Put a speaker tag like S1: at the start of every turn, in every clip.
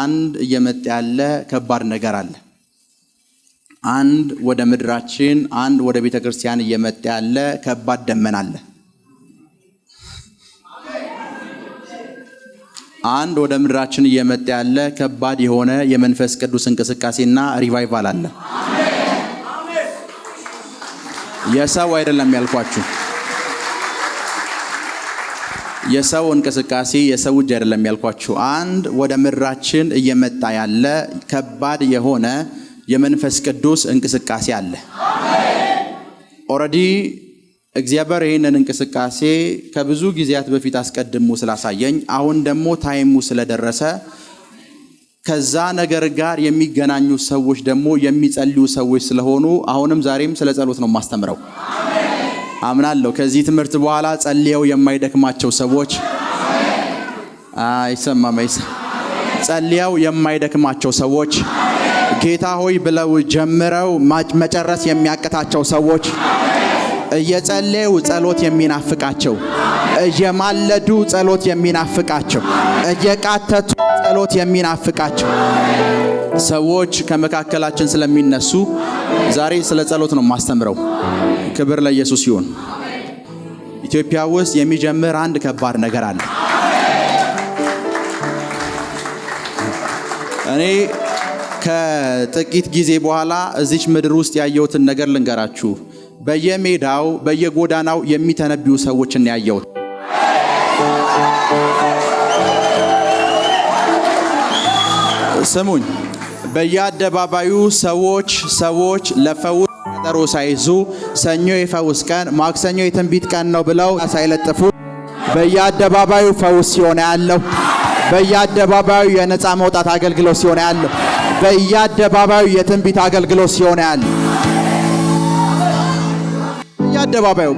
S1: አንድ እየመጣ ያለ ከባድ ነገር አለ። አንድ ወደ ምድራችን አንድ ወደ ቤተክርስቲያን እየመጣ ያለ ከባድ ደመና አለ። አንድ ወደ ምድራችን እየመጣ ያለ ከባድ የሆነ የመንፈስ ቅዱስ እንቅስቃሴና ሪቫይቫል አለ። የሰው አይደለም ያልኳችሁ። የሰው እንቅስቃሴ የሰው እጅ አይደለም ያልኳችሁ። አንድ ወደ ምድራችን እየመጣ ያለ ከባድ የሆነ የመንፈስ ቅዱስ እንቅስቃሴ አለ። ኦሬዲ እግዚአብሔር ይሄንን እንቅስቃሴ ከብዙ ጊዜያት በፊት አስቀድሞ ስላሳየኝ አሁን ደግሞ ታይሙ ስለደረሰ ከዛ ነገር ጋር የሚገናኙ ሰዎች ደግሞ የሚጸልዩ ሰዎች ስለሆኑ አሁንም ዛሬም ስለ ጸሎት ነው ማስተምረው። አምናለሁ ከዚህ ትምህርት በኋላ ጸልየው የማይደክማቸው ሰዎች ጸልየው የማይደክማቸው ሰዎች ጌታ ሆይ ብለው ጀምረው መጨረስ የሚያቀታቸው ሰዎች እየጸለዩ ጸሎት የሚናፍቃቸው እየማለዱ ጸሎት የሚናፍቃቸው እየቃተቱ ጸሎት የሚናፍቃቸው ሰዎች ከመካከላችን ስለሚነሱ ዛሬ ስለ ጸሎት ነው ማስተምረው። ክብር ለኢየሱስ ይሁን። ኢትዮጵያ ውስጥ የሚጀምር አንድ ከባድ ነገር አለ። እኔ ከጥቂት ጊዜ በኋላ እዚች ምድር ውስጥ ያየሁትን ነገር ልንገራችሁ። በየሜዳው በየጎዳናው የሚተነብዩ ሰዎችን ያየሁት። ስሙኝ፣ በየአደባባዩ ሰዎች ለፈውስ ቀጠሮ ሳይዙ ሰኞ የፈውስ ቀን ማክሰኞ የትንቢት ቀን ነው ብለው ሳይለጥፉ በየአደባባዩ ፈውስ ሲሆን ያለው፣ በየአደባባዩ የነፃ መውጣት አገልግሎት ሲሆን ያለው፣ በየአደባባዩ የትንቢት አገልግሎት ሲሆን ያለው፣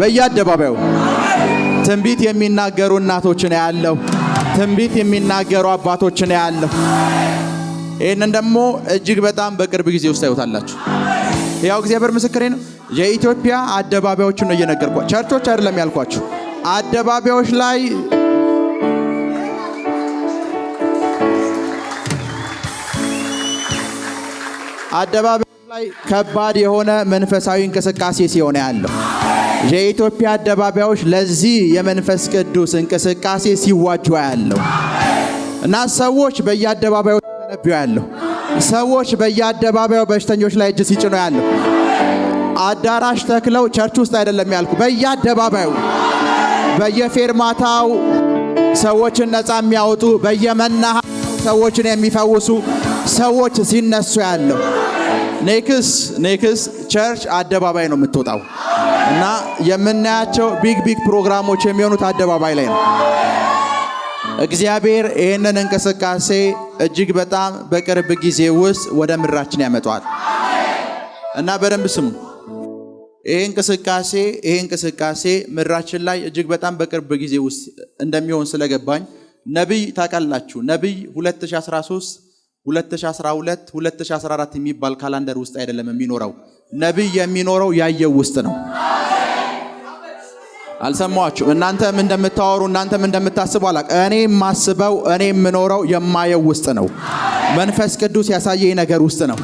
S1: በየአደባባዩ ትንቢት የሚናገሩ እናቶችን ያለው፣ ትንቢት የሚናገሩ አባቶችን ያለው። ይሄንን ደግሞ እጅግ በጣም በቅርብ ጊዜ ውስጥ ታዩታላችሁ። ያው እግዚአብሔር ምስክሬ ነው። የኢትዮጵያ አደባባዮችን ነው እየነገርኳችሁ። ቸርቾች አይደለም ያልኳችሁ። አደባባዮች ላይ ከባድ የሆነ መንፈሳዊ እንቅስቃሴ ሲሆን ያለው የኢትዮጵያ አደባባዮች ለዚህ የመንፈስ ቅዱስ እንቅስቃሴ ሲዋጁ ያለው እና ሰዎች በየአደባባዩ ተነብዩ ያለው፣ ሰዎች በየአደባባዩ በሽተኞች ላይ እጅ ሲጭኑ ያለው፣ አዳራሽ ተክለው ቸርች ውስጥ አይደለም ያልኩ፣ በየአደባባዩ በየፌርማታው ሰዎችን ነፃ የሚያወጡ በየመናኸሪያው ሰዎችን የሚፈውሱ ሰዎች ሲነሱ ያለው። ኔክስ ቸርች አደባባይ ነው የምትወጣው እና የምናያቸው ቢግ ፕሮግራሞች የሚሆኑት አደባባይ ላይ ነው። እግዚአብሔር ይህንን እንቅስቃሴ እጅግ በጣም በቅርብ ጊዜ ውስጥ ወደ ምድራችን ያመጣዋል እና በደንብ ስሙ። ይሄ እንቅስቃሴ ምድራችን ላይ እጅግ በጣም በቅርብ ጊዜ ውስጥ እንደሚሆን ስለገባኝ ነብይ ታውቃላችሁ፣ ነብይ 2013 2012 2014 የሚባል ካላንደር ውስጥ አይደለም የሚኖረው። ነብይ የሚኖረው ያየው ውስጥ ነው። አልሰማችሁ? እናንተም እንደምታወሩ እናንተም እንደምታስቡ አላውቅም። እኔ የማስበው እኔ የምኖረው የማየው ውስጥ ነው። መንፈስ ቅዱስ ያሳየኝ ነገር ውስጥ ነው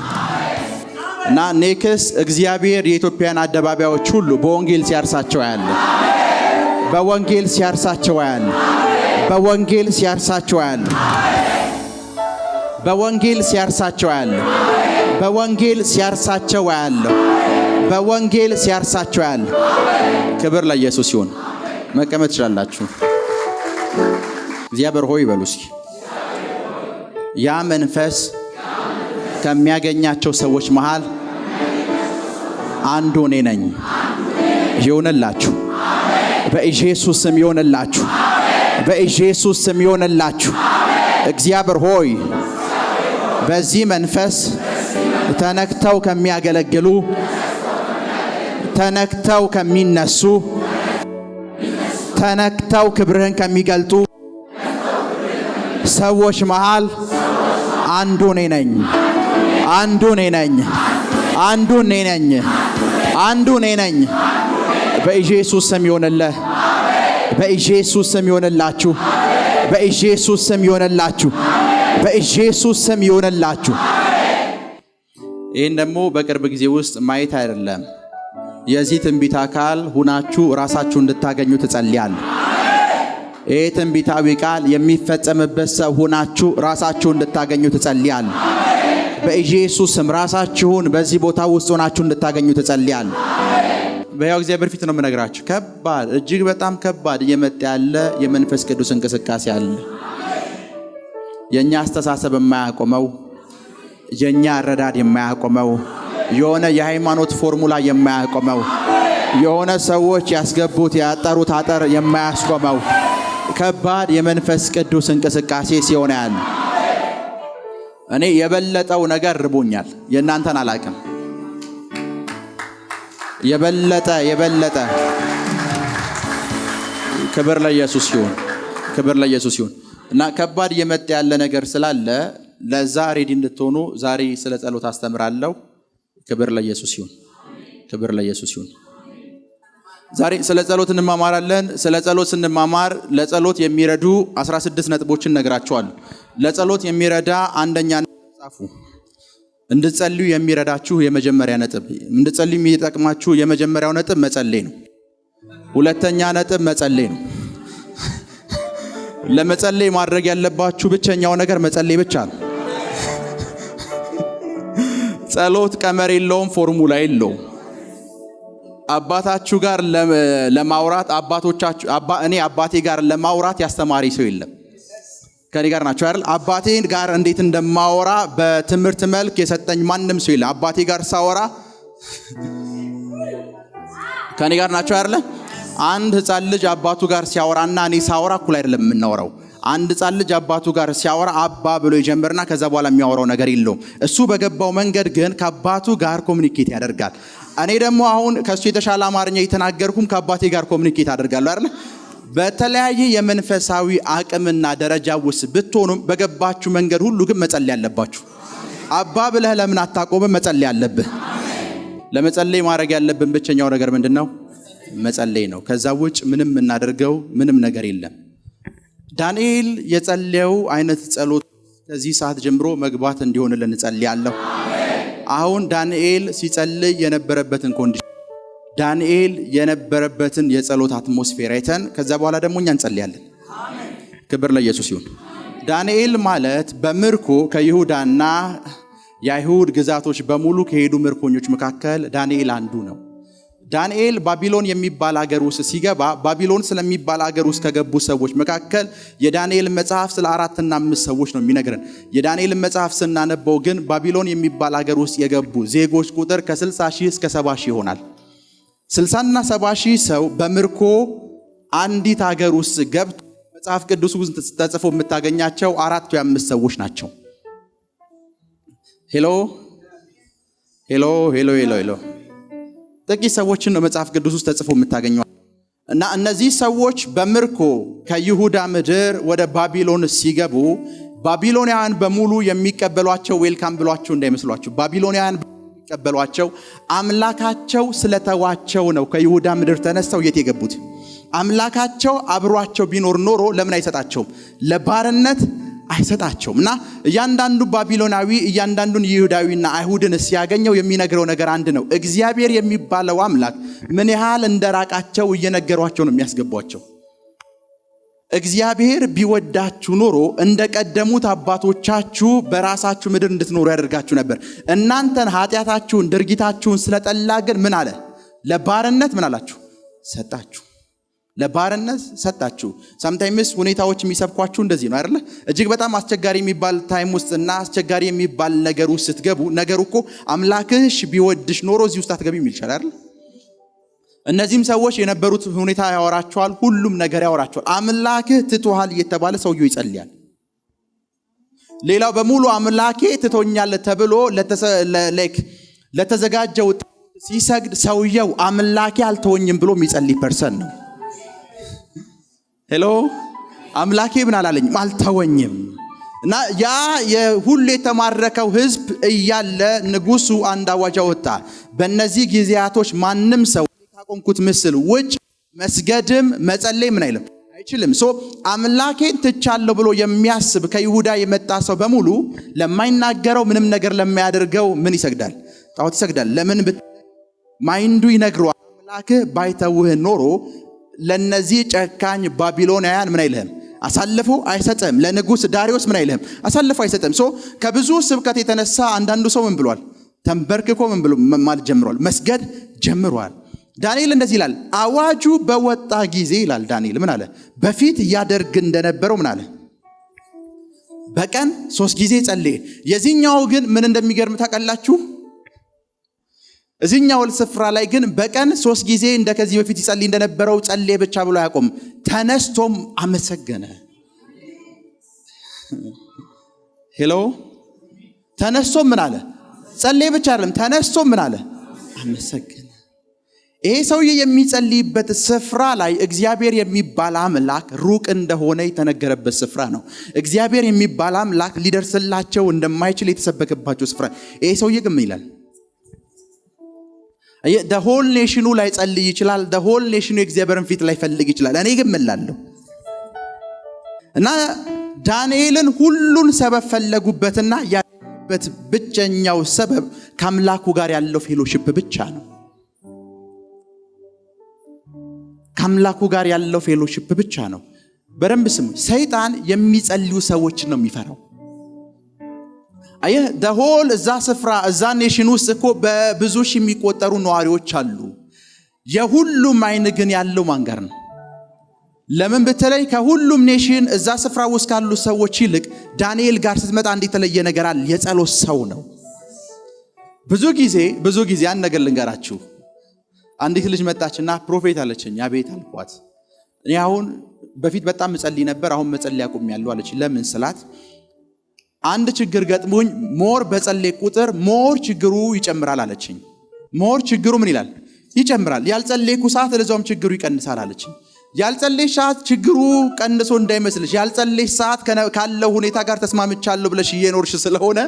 S1: እና ኔክስ እግዚአብሔር የኢትዮጵያን አደባባዮች ሁሉ በወንጌል ሲያርሳቸው ያለ፣ በወንጌል ሲያርሳቸው ያለ፣ በወንጌል ሲያርሳቸው ያለ፣ በወንጌል ሲያርሳቸው ያለ፣ በወንጌል ሲያርሳቸው ያለ፣ በወንጌል ሲያርሳቸው ያለ። ክብር ለኢየሱስ ይሁን። መቀመጥ ትችላላችሁ። እግዚአብሔር ሆይ በሉ እስኪ። ያ መንፈስ ከሚያገኛቸው ሰዎች መሃል አንዱ እኔ ነኝ። ይሁንላችሁ፣ በኢየሱስ ስም ይሁንላችሁ፣ በኢየሱስ ስም ይሁንላችሁ። እግዚአብሔር ሆይ በዚህ መንፈስ ተነክተው ከሚያገለግሉ፣ ተነክተው ከሚነሱ፣ ተነክተው ክብርህን ከሚገልጡ ሰዎች መሃል አንዱ እኔ ነኝ። አንዱ እኔ ነኝ። አንዱ እኔ ነኝ። አንዱ እኔ ነኝ። በኢየሱስ ስም ይሁንልህ። በኢየሱስ ስም ይሁንላችሁ። በኢየሱስ ስም ይሁንላችሁ። በኢየሱስ ስም ይሆንላችሁ። ይህን ደግሞ በቅርብ ጊዜ ውስጥ ማየት አይደለም፣ የዚህ ትንቢት አካል ሁናችሁ ራሳችሁ እንድታገኙ ትጸልያለሁ። ይህ ትንቢታዊ ቃል የሚፈጸምበት ሰው ሁናችሁ ራሳችሁ እንድታገኙ ትጸልያለሁ። በኢየሱስ ስም ራሳችሁን በዚህ ቦታ ውስጥ ሆናችሁ እንድታገኙ ትጸልያለሁ። በሕያው እግዚአብሔር ፊት ነው የምነግራችሁ። ከባድ እጅግ በጣም ከባድ እየመጣ ያለ የመንፈስ ቅዱስ እንቅስቃሴ አለ። የኛ አስተሳሰብ የማያቆመው፣ የኛ አረዳድ የማያቆመው፣ የሆነ የሃይማኖት ፎርሙላ የማያቆመው፣ የሆነ ሰዎች ያስገቡት ያጠሩት አጠር የማያስቆመው ከባድ የመንፈስ ቅዱስ እንቅስቃሴ ሲሆን ያለ እኔ የበለጠው ነገር ርቦኛል። የእናንተን አላቅም። የበለጠ ክብር ለኢየሱስ ይሁን፣ ክብር ለኢየሱስ ይሁን። እና ከባድ እየመጣ ያለ ነገር ስላለ ለዛ ሬዲ እንድትሆኑ ዛሬ ስለ ጸሎት አስተምራለሁ። ክብር ለኢየሱስ ይሁን፣ ክብር ለኢየሱስ ይሁን። ዛሬ ስለ ጸሎት እንማማራለን። ስለ ጸሎት ስንማማር ለጸሎት የሚረዱ 16 ነጥቦችን ነግራችኋለሁ። ለጸሎት የሚረዳ አንደኛ ጻፉ። እንድትጸልዩ የሚረዳችሁ የመጀመሪያ ነጥብ፣ እንድትጸልዩ የሚጠቅማችሁ የመጀመሪያው ነጥብ መጸለይ ነው። ሁለተኛ ነጥብ መጸለይ ነው። ለመጸለይ ማድረግ ያለባችሁ ብቸኛው ነገር መጸለይ ብቻ ነው። ጸሎት ቀመር የለውም፣ ፎርሙላ የለውም። አባታችሁ ጋር ለማውራት እኔ አባቴ ጋር ለማውራት ያስተማሪ ሰው የለም። ከኔ ጋር ናቸው አይደል? አባቴ ጋር እንዴት እንደማወራ በትምህርት መልክ የሰጠኝ ማንም ሰው የለም። አባቴ ጋር ሳወራ ከኔ ጋር ናቸው አይደል? አንድ ሕፃን ልጅ አባቱ ጋር ሲያወራና እኔ ሳወራ እኩል አይደለም የምናወራው። አንድ ሕፃን ልጅ አባቱ ጋር ሲያወራ አባ ብሎ ይጀምርና ከዛ በኋላ የሚያወራው ነገር የለውም። እሱ በገባው መንገድ ግን ከአባቱ ጋር ኮሙኒኬት ያደርጋል። እኔ ደግሞ አሁን ከሱ የተሻለ አማርኛ እየተናገርኩም ከአባቴ ጋር ኮሙኒኬት አደርጋለሁ አይደል? በተለያየ የመንፈሳዊ አቅምና ደረጃ ውስጥ ብትሆኑም በገባችሁ መንገድ ሁሉ ግን መጸለይ ያለባችሁ። አባ ብለህ ለምን አታቆምም? መጸለይ አለብህ። ለመጸለይ ማድረግ ያለብን ብቸኛው ነገር ምንድነው? መጸለይ ነው። ከዛ ውጭ ምንም እናደርገው ምንም ነገር የለም። ዳንኤል የጸለየው አይነት ጸሎት ከዚህ ሰዓት ጀምሮ መግባት እንዲሆንልን እንጸልያለሁ። አሁን ዳንኤል ሲጸልይ የነበረበትን ኮንዲሽን፣ ዳንኤል የነበረበትን የጸሎት አትሞስፌር አይተን ከዛ በኋላ ደግሞ እኛ እንጸልያለን። ክብር ለኢየሱስ ይሁን። ዳንኤል ማለት በምርኮ ከይሁዳና የአይሁድ ግዛቶች በሙሉ ከሄዱ ምርኮኞች መካከል ዳንኤል አንዱ ነው። ዳንኤል ባቢሎን የሚባል ሀገር ውስጥ ሲገባ ባቢሎን ስለሚባል ሀገር ውስጥ ከገቡ ሰዎች መካከል የዳንኤል መጽሐፍ ስለ 4 እና 5 ሰዎች ነው የሚነግረን። የዳንኤል መጽሐፍ ስናነበው ግን ባቢሎን የሚባል ሀገር ውስጥ የገቡ ዜጎች ቁጥር ከ60 ሺህ እስከ 70 ሺህ ይሆናል። 60 እና 70 ሺህ ሰው በምርኮ አንዲት ሀገር ውስጥ ገብቶ መጽሐፍ ቅዱስ ውስጥ ተጽፎ የምታገኛቸው 4 ወይ 5 ሰዎች ናቸው። ሄሎ ሄሎ ሄሎ ሄሎ ሄሎ ጥቂት ሰዎችን ነው መጽሐፍ ቅዱስ ውስጥ ተጽፎ የምታገኘው። እና እነዚህ ሰዎች በምርኮ ከይሁዳ ምድር ወደ ባቢሎን ሲገቡ ባቢሎናውያን በሙሉ የሚቀበሏቸው ዌልካም ብሏቸው እንዳይመስሏቸው። ባቢሎናውያን የሚቀበሏቸው አምላካቸው ስለተዋቸው ነው። ከይሁዳ ምድር ተነስተው የት የገቡት? አምላካቸው አብሯቸው ቢኖር ኖሮ ለምን አይሰጣቸውም? ለባርነት አይሰጣቸውም። እና እያንዳንዱ ባቢሎናዊ እያንዳንዱን ይሁዳዊና አይሁድን ሲያገኘው የሚነግረው ነገር አንድ ነው። እግዚአብሔር የሚባለው አምላክ ምን ያህል እንደራቃቸው እየነገሯቸው ነው የሚያስገቧቸው። እግዚአብሔር ቢወዳችሁ ኖሮ እንደቀደሙት አባቶቻችሁ በራሳችሁ ምድር እንድትኖሩ ያደርጋችሁ ነበር። እናንተን ኃጢአታችሁን ድርጊታችሁን ስለጠላ ግን ምን አለ? ለባርነት ምን አላችሁ? ሰጣችሁ። ለባርነት ሰጣችሁ። ሳምታይምስ ሁኔታዎች የሚሰብኳችሁ እንደዚህ ነው አይደለ? እጅግ በጣም አስቸጋሪ የሚባል ታይም ውስጥና አስቸጋሪ የሚባል ነገር ውስጥ ስትገቡ ነገሩ እኮ አምላክሽ ቢወድሽ ኖሮ እዚህ ውስጥ አትገቢም ይልሻል አይደል? እነዚህም ሰዎች የነበሩት ሁኔታ ያወራቸዋል። ሁሉም ነገር ያወራቸዋል። አምላክህ ትቶሃል እየተባለ ሰውየው ይጸልያል። ሌላው በሙሉ አምላኬ ትቶኛል ተብሎ ለተዘጋጀው ሲሰግድ ሰውየው አምላኬ አልተወኝም ብሎ የሚጸልይ ፐርሰን ነው። ሄሎ አምላኬ ምን አላለኝም? አልተወኝም። እና ያ የሁሉ የተማረከው ህዝብ እያለ ንጉሱ አንድ አዋጅ ወጣ። በእነዚህ ጊዜያቶች ማንም ሰው ካቆምኩት ምስል ውጭ መስገድም መጸለይ ምን አይልም አይችልም። አምላኬን ትቻለሁ ብሎ የሚያስብ ከይሁዳ የመጣ ሰው በሙሉ ለማይናገረው ምንም ነገር ለማያደርገው ምን ይሰግዳል? ጣዖት ይሰግዳል። ለምን ማይንዱ ይነግረዋል። አምላክህ ባይተውህ ኖሮ ለነዚህ ጨካኝ ባቢሎናውያን ምን አይልህም? አሳልፎ አይሰጥም። ለንጉስ ዳሪዮስ ምን አይልህም? አሳልፎ አይሰጥም። ከብዙ ስብከት የተነሳ አንዳንዱ ሰው ምን ብሏል? ተንበርክኮ ምን ብሎ ማለት ጀምሯል? መስገድ ጀምሯል። ዳንኤል እንደዚህ ይላል፣ አዋጁ በወጣ ጊዜ ይላል ዳንኤል ምን አለ? በፊት ያደርግ እንደነበረው ምን አለ? በቀን 3 ጊዜ ጸልየ። የዚህኛው ግን ምን እንደሚገርም ታውቃላችሁ? እዚህኛው ስፍራ ላይ ግን በቀን 3 ጊዜ እንደከዚህ በፊት ይጸልይ እንደነበረው ጸልየ ብቻ ብሎ ያቆም፣ ተነስቶም አመሰገነ። ሄሎ፣ ተነስቶም ምን አለ? ጸልየ ብቻ አይደለም፣ ተነስቶም ምን አለ? አመሰገነ። ይሄ ሰውዬ የሚጸልይበት ስፍራ ላይ እግዚአብሔር የሚባል አምላክ ሩቅ እንደሆነ የተነገረበት ስፍራ ነው። እግዚአብሔር የሚባል አምላክ ሊደርስላቸው እንደማይችል የተሰበከባቸው ስፍራ። ይሄ ሰውዬ ግን ይላል the whole nation ላይ ጸልይ ይችላል። the whole nation እግዚአብሔርን ፊት ላይ ፈልግ ይችላል። እኔ ግን እላለሁ እና ዳንኤልን ሁሉን ሰበብ ፈለጉበትና ያለበት ብቸኛው ሰበብ ከአምላኩ ጋር ያለው ፌሎሺፕ ብቻ ነው። ከአምላኩ ጋር ያለው ፌሎሺፕ ብቻ ነው። በደንብ ስሙ። ሰይጣን የሚጸልዩ ሰዎችን ነው የሚፈራው። አየህ the whole እዛ ስፍራ እዛ ኔሽን ውስጥ እኮ በብዙ ሺህ የሚቆጠሩ ነዋሪዎች አሉ። የሁሉም አይን ግን ያለው ማን ጋር ነው? ለምን በተለይ ከሁሉም ኔሽን እዛ ስፍራ ውስጥ ካሉ ሰዎች ይልቅ ዳንኤል ጋር ስትመጣ እንዴት የተለየ ነገር አለ? የጸሎት ሰው ነው። ብዙ ጊዜ አንድ ነገር ልንገራችሁ። አንዲት ልጅ መጣችና ፕሮፌት አለችኝ። አቤት አልኳት። እኔ አሁን በፊት በጣም መጸልይ ነበር፣ አሁን መጸለይ አቁሜያለሁ አለች። ለምን ስላት አንድ ችግር ገጥሞኝ ሞር በጸለይ ቁጥር ሞር ችግሩ ይጨምራል አለችኝ። ሞር ችግሩ ምን ይላል? ይጨምራል። ያልጸለይኩ ሰዓት ለዛውም ችግሩ ይቀንሳል አለችኝ። ያልጸለይሽ ሰዓት ችግሩ ቀንሶ እንዳይመስልሽ፣ ያልጸለይሽ ሰዓት ካለው ሁኔታ ጋር ተስማምቻለሁ ብለሽ እየኖርሽ ስለሆነ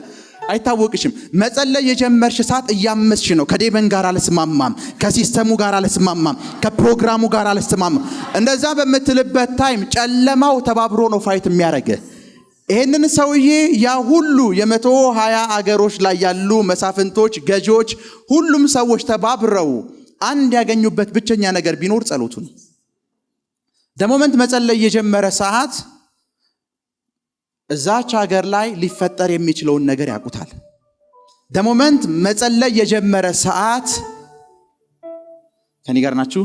S1: አይታወቅሽም። መጸለይ የጀመርሽ ሰዓት እያመስሽ ነው። ከዴመን ጋር አልስማማም፣ ከሲስተሙ ጋር አልስማማም፣ ከፕሮግራሙ ጋር አልስማማም። እንደዛ በምትልበት ታይም ጨለማው ተባብሮ ነው ፋይት የሚያደርግ። ይሄንን ሰውዬ ያ ሁሉ የ120 አገሮች ላይ ያሉ መሳፍንቶች፣ ገዢዎች፣ ሁሉም ሰዎች ተባብረው አንድ ያገኙበት ብቸኛ ነገር ቢኖር ጸሎቱ ነው። ደሞመንት መጸለይ የጀመረ ሰዓት እዛች ሀገር ላይ ሊፈጠር የሚችለውን ነገር ያውቁታል። ደሞመንት መጸለይ የጀመረ ሰዓት ከኔ ጋር ናችሁ?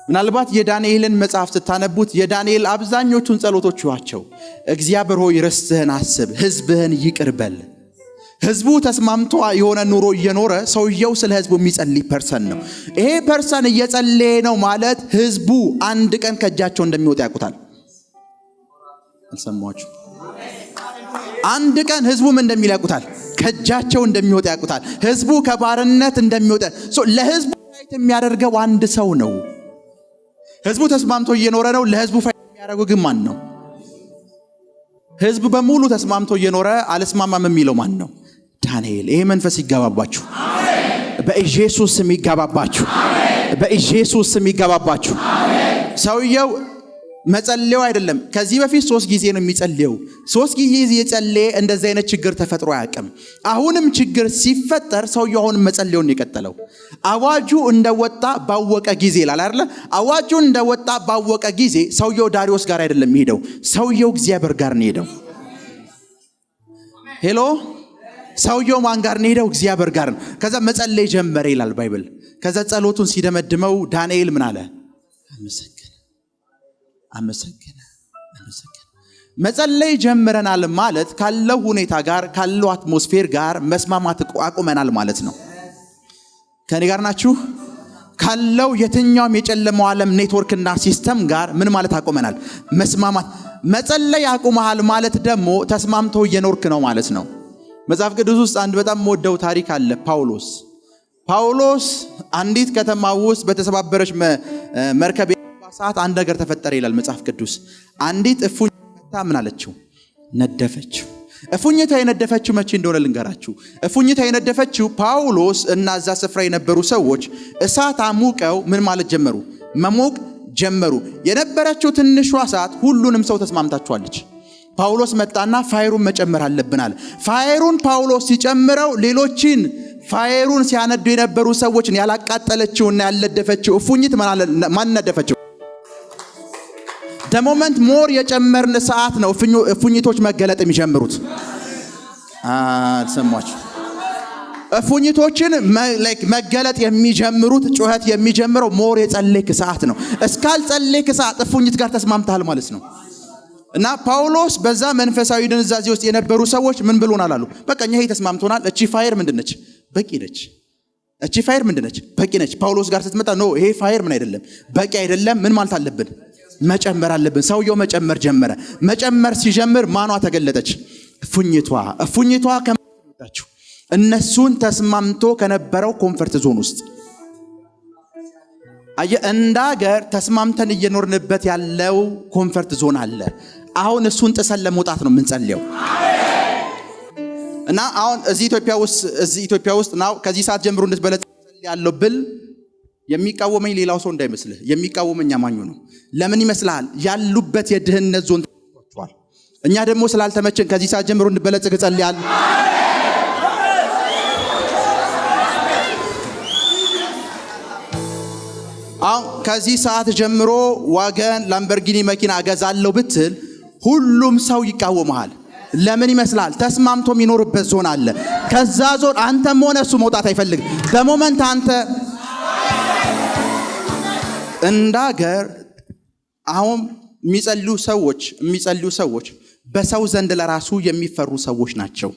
S1: ምናልባት የዳንኤልን መጽሐፍ ስታነቡት የዳንኤል አብዛኞቹን ጸሎቶች ይዋቸው። እግዚአብሔር ሆይ ርስትህን አስብ፣ ህዝብህን ይቅር በል። ህዝቡ ተስማምቶ የሆነ ኑሮ እየኖረ ሰውየው ስለ ህዝቡ የሚጸልይ ፐርሰን ነው። ይሄ ፐርሰን እየጸለየ ነው ማለት ህዝቡ አንድ ቀን ከእጃቸው እንደሚወጣ ያውቁታል። አልሰማችሁ? አንድ ቀን ህዝቡም እንደሚል ያውቁታል፣ ከእጃቸው እንደሚወጣ ያውቁታል። ህዝቡ ከባርነት እንደሚወጣ ለህዝቡ ፋይት የሚያደርገው አንድ ሰው ነው። ህዝቡ ተስማምቶ እየኖረ ነው። ለህዝቡ ፋይት የሚያደርገው ግን ማን ነው? ህዝቡ በሙሉ ተስማምቶ እየኖረ አልስማማም የሚለው ማን ነው? ዳንኤል። ይሄ መንፈስ ይጋባባችሁ በኢየሱስ ስም፣ ይጋባባችሁ በኢየሱስ ስም፣ ይጋባባችሁ። ሰውየው መጸለዩ አይደለም። ከዚህ በፊት 3 ጊዜ ነው የሚጸልየው። 3 ጊዜ የጸለየ እንደዚህ አይነት ችግር ተፈጥሮ አያውቅም። አሁንም ችግር ሲፈጠር ሰውየው አሁንም መጸለዩን የቀጠለው አዋጁ እንደወጣ ባወቀ ጊዜ ይላል አይደል? አዋጁ እንደወጣ ባወቀ ጊዜ ሰውየው ዳሪዮስ ጋር አይደለም ሄደው፣ ሰውየው እግዚአብሔር ጋር ነው ሄደው። ሄሎ፣ ሰውየው ማን ጋር ነው ሄደው? እግዚአብሔር ጋር ነው። ከዛ መጸለይ ጀመረ ይላል ባይብል። ከዛ ጸሎቱን ሲደመድመው ዳንኤል ምን አለ? አመሰገነ። መጸለይ ጀምረናል ማለት ካለው ሁኔታ ጋር ካለው አትሞስፌር ጋር መስማማት አቁመናል ማለት ነው። ከኔ ጋር ናችሁ? ካለው የትኛውም የጨለማው ዓለም ኔትወርክና ሲስተም ጋር ምን ማለት አቁመናል? መስማማት። መጸለይ አቁመሃል ማለት ደግሞ ተስማምቶ እየኖርክ ነው ማለት ነው። መጽሐፍ ቅዱስ ውስጥ አንድ በጣም ወደው ታሪክ አለ። ጳውሎስ አንዲት ከተማ ውስጥ በተሰባበረች መርከብ ሰዓት አንድ ነገር ተፈጠረ ይላል መጽሐፍ ቅዱስ። አንዲት እፉኝት ምን አለችው? ነደፈችው። እፉኝታ የነደፈችው መቼ እንደሆነ ልንገራችሁ። እፉኝታ የነደፈችው ጳውሎስ እና እዛ ስፍራ የነበሩ ሰዎች እሳት አሙቀው ምን ማለት ጀመሩ? መሞቅ ጀመሩ። የነበረችው ትንሿ እሳት ሁሉንም ሰው ተስማምታቸዋለች። ጳውሎስ መጣና ፋይሩን መጨመር አለብን አለ። ፋይሩን ጳውሎስ ሲጨምረው ሌሎችን ፋይሩን ሲያነዱ የነበሩ ሰዎችን ያላቃጠለችውና ያልነደፈችው እፉኝት ማን ነደፈችው? ደሞመንት ሞር የጨመርን ሰዓት ነው እፉኝቶች መገለጥ የሚጀምሩት። አልሰማችሁ? እፉኝቶችን መገለጥ የሚጀምሩት ጩኸት የሚጀምረው ሞር የጸለይክ ሰዓት ነው። እስካልጸለይክ ሰዓት እፉኝት ጋር ተስማምተሃል ማለት ነው። እና ጳውሎስ በዛ መንፈሳዊ ድንዛዜ ውስጥ የነበሩ ሰዎች ምን ብሎናል አሉ። በቃ እኛ ይሄ ተስማምቶናል። እቺ ፋየር ምንድነች? በቂ ነች። እቺ ፋየር ምንድነች? በቂ ነች። ጳውሎስ ጋር ስትመጣ ኖ ይሄ ፋየር ምን አይደለም፣ በቂ አይደለም። ምን ማለት አለብን? መጨመር አለብን። ሰውየው መጨመር ጀመረ። መጨመር ሲጀምር ማኗ ተገለጠች? እፉኝቷ ከመጣችሁ እነሱን ተስማምቶ ከነበረው ኮምፈርት ዞን ውስጥ እንደ ሀገር ተስማምተን እየኖርንበት ያለው ኮምፈርት ዞን አለ። አሁን እሱን ጥሰን ለመውጣት ነው የምንጸልየው። እና አሁን እዚህ ኢትዮጵያ ውስጥ ነው ከዚህ ሰዓት ጀምሮ እንድትበለጽ ያለው ብል የሚቃወመኝ ሌላው ሰው እንዳይመስልህ፣ የሚቃወመኝ አማኙ ነው። ለምን ይመስልሃል? ያሉበት የድህነት ዞን ተወጥቷል። እኛ ደግሞ ስላልተመቸን ከዚህ ሰዓት ጀምሮ እንድትበለጽ እጸልያለሁ። አሁን ከዚህ ሰዓት ጀምሮ ዋገን ላምበርጊኒ መኪና አገዛለሁ ብትል ሁሉም ሰው ይቃወማል። ለምን ይመስላል? ተስማምቶ የሚኖርበት ዞን አለ። ከዛ ዞን አንተም ሆነ እሱ መውጣት አይፈልግም። በሞመንት አንተ እንዳገር አሁን የሚጸልዩ ሰዎች በሰው ዘንድ ለራሱ የሚፈሩ ሰዎች ናቸው።